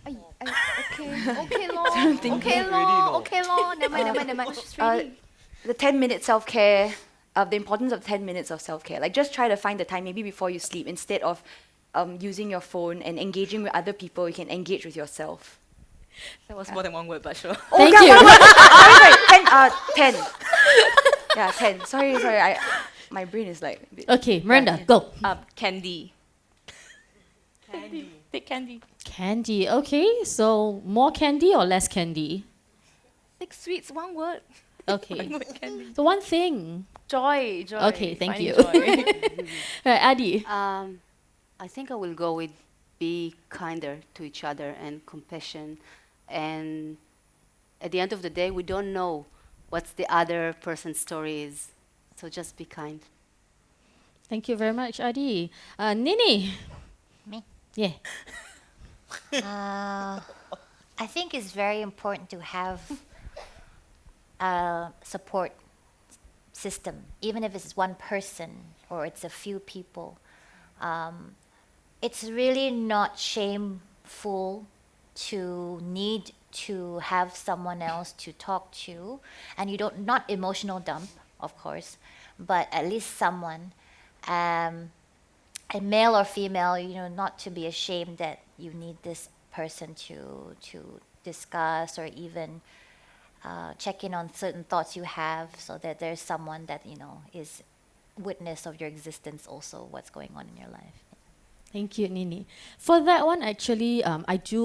Okay, lor. Never mind. She's ready. The 10-minute self-care, the importance of 10 minutes of self-care. Like just try to find the time maybe before you sleep. Instead of using your phone and engaging with other people, you can engage with yourself. That was more than one word, but sure. Thank you. Sorry, 10. Yeah, 10. Sorry. My brain is like... a bit- Okay, Miranda, go. Candy. Take candy. Candy, okay. So more candy or less candy? 6 sweets, one word. Okay. One word candy. So one thing. Joy. Okay, thank Finding you. joy. Right, Adi. I think I will go with be kinder to each other and compassion. And at the end of the day, we don't know what's the other person's story is. So just be kind. Thank you very much, Adi. Nini. Me? Yeah. I think it's very important to have a support system, even if it's one person or it's a few people. It's really not shameful to need to have someone else to talk to, and you don't, not emotional dump, of course, but at least someone, a male or female, not to be ashamed that you need this person to discuss or even check in on certain thoughts you have, so that there's someone that is witness of your existence, also what's going on in your life. Thank you, Nini. For that one, actually,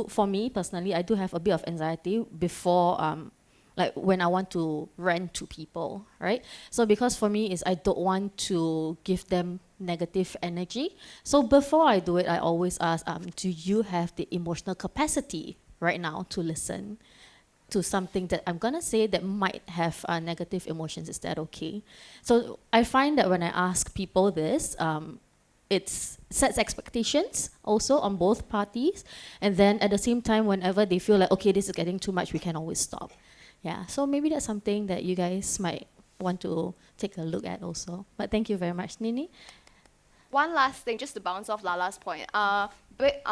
for me personally, I do have a bit of anxiety before, like when I want to rant to people, right? So because for me, I don't want to give them negative energy. So before I do it, I always ask, do you have the emotional capacity right now to listen to something that I'm gonna say that might have negative emotions? Is that okay? So I find that when I ask people this, it sets expectations also on both parties, and then at the same time, whenever they feel like, okay, this is getting too much, we can always stop. Yeah, so maybe that's something that you guys might want to take a look at also. But thank you very much, Nini. One last thing, just to bounce off Lala's point. But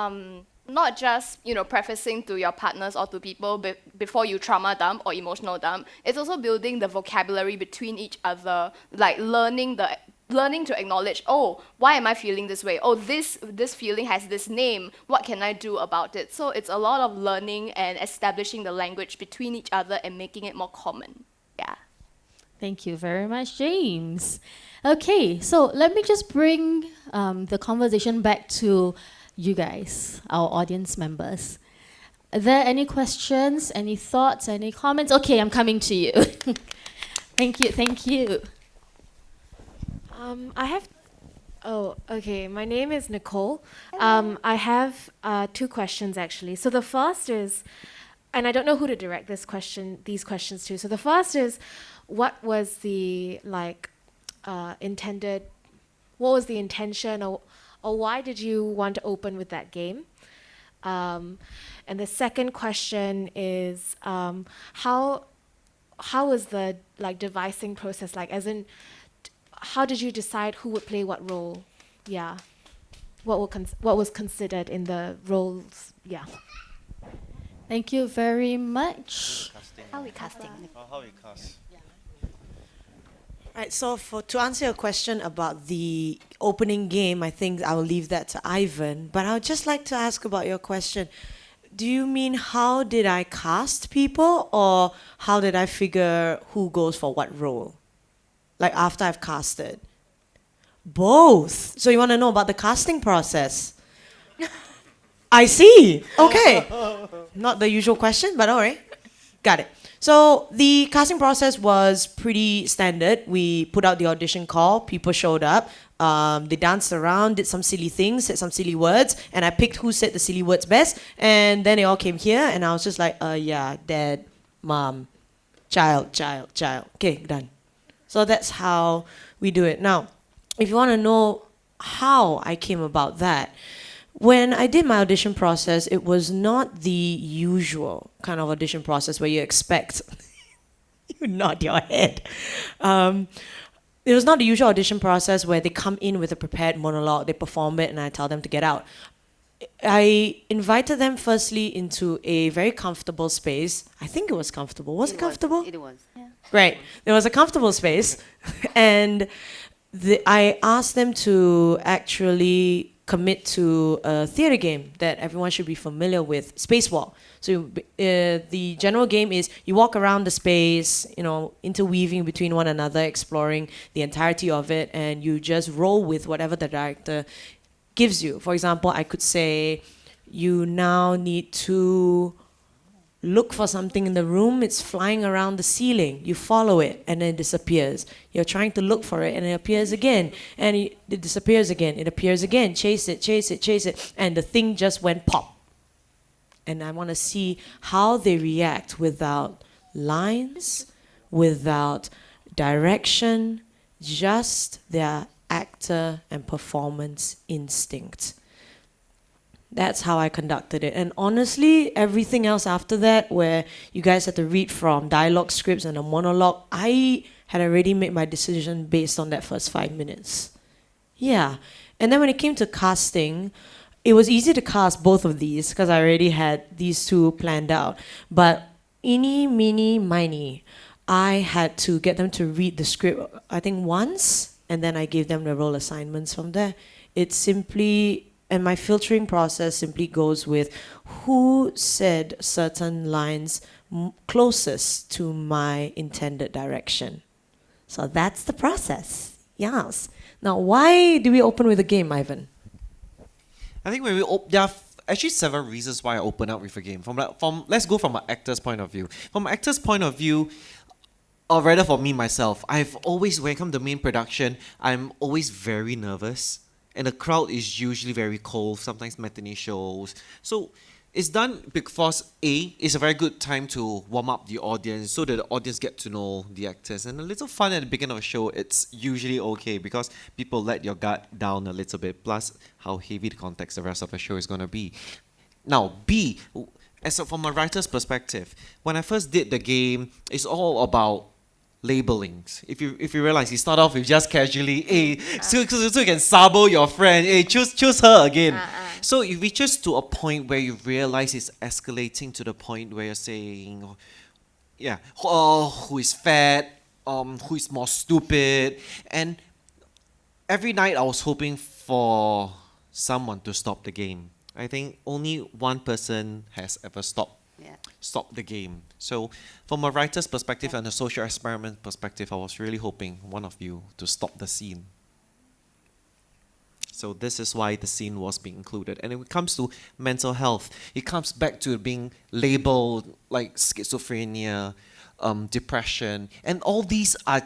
not just prefacing to your partners or to people before you trauma dump or emotional dump. It's also building the vocabulary between each other, like learning to acknowledge, oh, why am I feeling this way? Oh, this feeling has this name. What can I do about it? So it's a lot of learning and establishing the language between each other and making it more common. Yeah. Thank you very much, James. Okay, so let me just bring the conversation back to you guys, our audience members. Are there any questions, any thoughts, any comments? Okay, I'm coming to you. Thank you, thank you. I have. Oh, okay. My name is Nicole. I have two questions actually. So the first is, and I don't know who to direct these questions to. So the first is, what was the intended? What was the intention, or why did you want to open with that game? And the second question is, how was the devising process like? As in, how did you decide who would play what role? Yeah. What was considered in the roles? Yeah. Thank you very much. How we casting? How we cast? Right, so to answer your question about the opening game, I think I will leave that to Ivan. But I would just like to ask about your question. Do you mean how did I cast people, or how did I figure who goes for what role? Like after I've casted? Both. So you want to know about the casting process? I see. Okay. Not the usual question, but all right. Got it. So the casting process was pretty standard. We put out the audition call. People showed up. They danced around, did some silly things, said some silly words, and I picked who said the silly words best. And then they all came here, and I was just like, yeah, dad, mom, child. Okay, done. So that's how we do it. Now, if you want to know how I came about that, when I did my audition process, it was not the usual kind of audition process where you expect, you nod your head. It was not the usual audition process where they come in with a prepared monologue, they perform it, and I tell them to get out. I invited them firstly into a very comfortable space. I think it was comfortable. Was it comfortable? It was. Yeah. Right. There was a comfortable space. And I asked them to actually commit to a theater game that everyone should be familiar with, Spacewalk. So the general game is you walk around the space, interweaving between one another, exploring the entirety of it, and you just roll with whatever the director gives you. For example, I could say, you now need to look for something in the room. It's flying around the ceiling. You follow it, and then it disappears. You're trying to look for it, and it appears again. And it disappears again. It appears again. Chase it. And the thing just went pop. And I want to see how they react without lines, without direction, just their actor and performance instinct. That's how I conducted it. And honestly, everything else after that, where you guys had to read from dialogue scripts and a monologue, I had already made my decision based on that first 5 minutes. Yeah. And then when it came to casting, it was easy to cast both of these because I already had these two planned out. But eeny, meeny, miny, I had to get them to read the script, I think once, and then I gave them the role assignments from there. It's simply... And my filtering process simply goes with who said certain lines closest to my intended direction. So that's the process. Yes. Now, why do we open with a game, Ivan? I think when there are actually several reasons why I open up with a game. Let's go from an actor's point of view. From an actor's point of view, or rather for me myself, I've always, when it comes to main production, I'm always very nervous. And the crowd is usually very cold, sometimes matinee shows. So it's done because A, it's a very good time to warm up the audience so that the audience get to know the actors. And a little fun at the beginning of the show, it's usually okay because people let your guard down a little bit, plus how heavy the context the rest of the show is going to be. Now, B, from a writer's perspective, when I first did the game, it's all about labelings. If you realize, you start off with just casually, hey, so you can sabo your friend, hey, choose her again. So it reaches to a point where you realize it's escalating to the point where you're saying, who is fat, who is more stupid. And every night I was hoping for someone to stop the game. I think only one person has ever stopped Yeah. stop the game. So from a writer's perspective and a social experiment perspective, I was really hoping one of you to stop the scene. So this is why the scene was being included. And when it comes to mental health, it comes back to being labeled like schizophrenia, depression, and all these are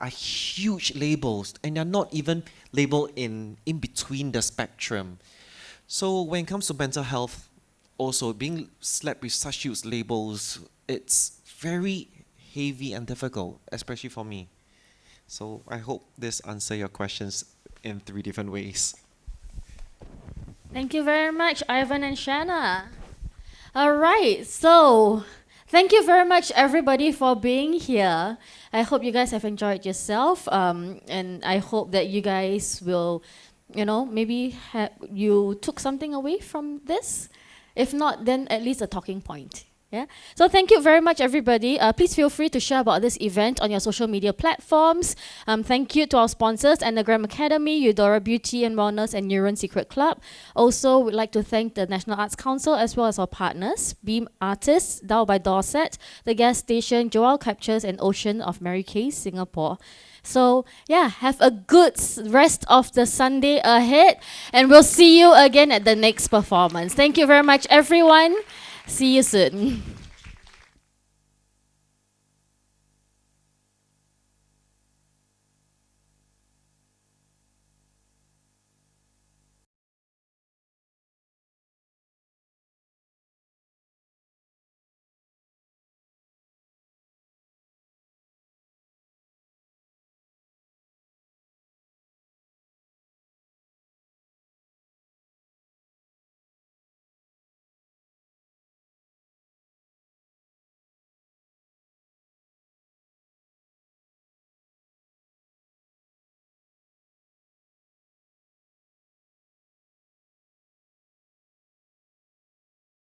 huge labels, and they're not even labeled in between the spectrum. So when it comes to mental health, also being slapped with such huge labels, it's very heavy and difficult, especially for me. So I hope this answers your questions in 3 different ways. Thank you very much, Ivan and Shanna. All right, so thank you very much, everybody, for being here. I hope you guys have enjoyed yourself, and I hope that you guys will, maybe you took something away from this. If not, then at least a talking point. Yeah. So thank you very much, everybody. Please feel free to share about this event on your social media platforms. Thank you to our sponsors, Anagram Academy, Eudora Beauty and Wellness, and Neuron Secret Club. Also, we'd like to thank the National Arts Council as well as our partners, Beam Artists, Dow by Dorset, The Gas Station, Joel Captures, and Ocean of Mary Kay, Singapore. So yeah, have a good rest of the Sunday ahead, and we'll see you again at the next performance. Thank you very much, everyone. See you soon.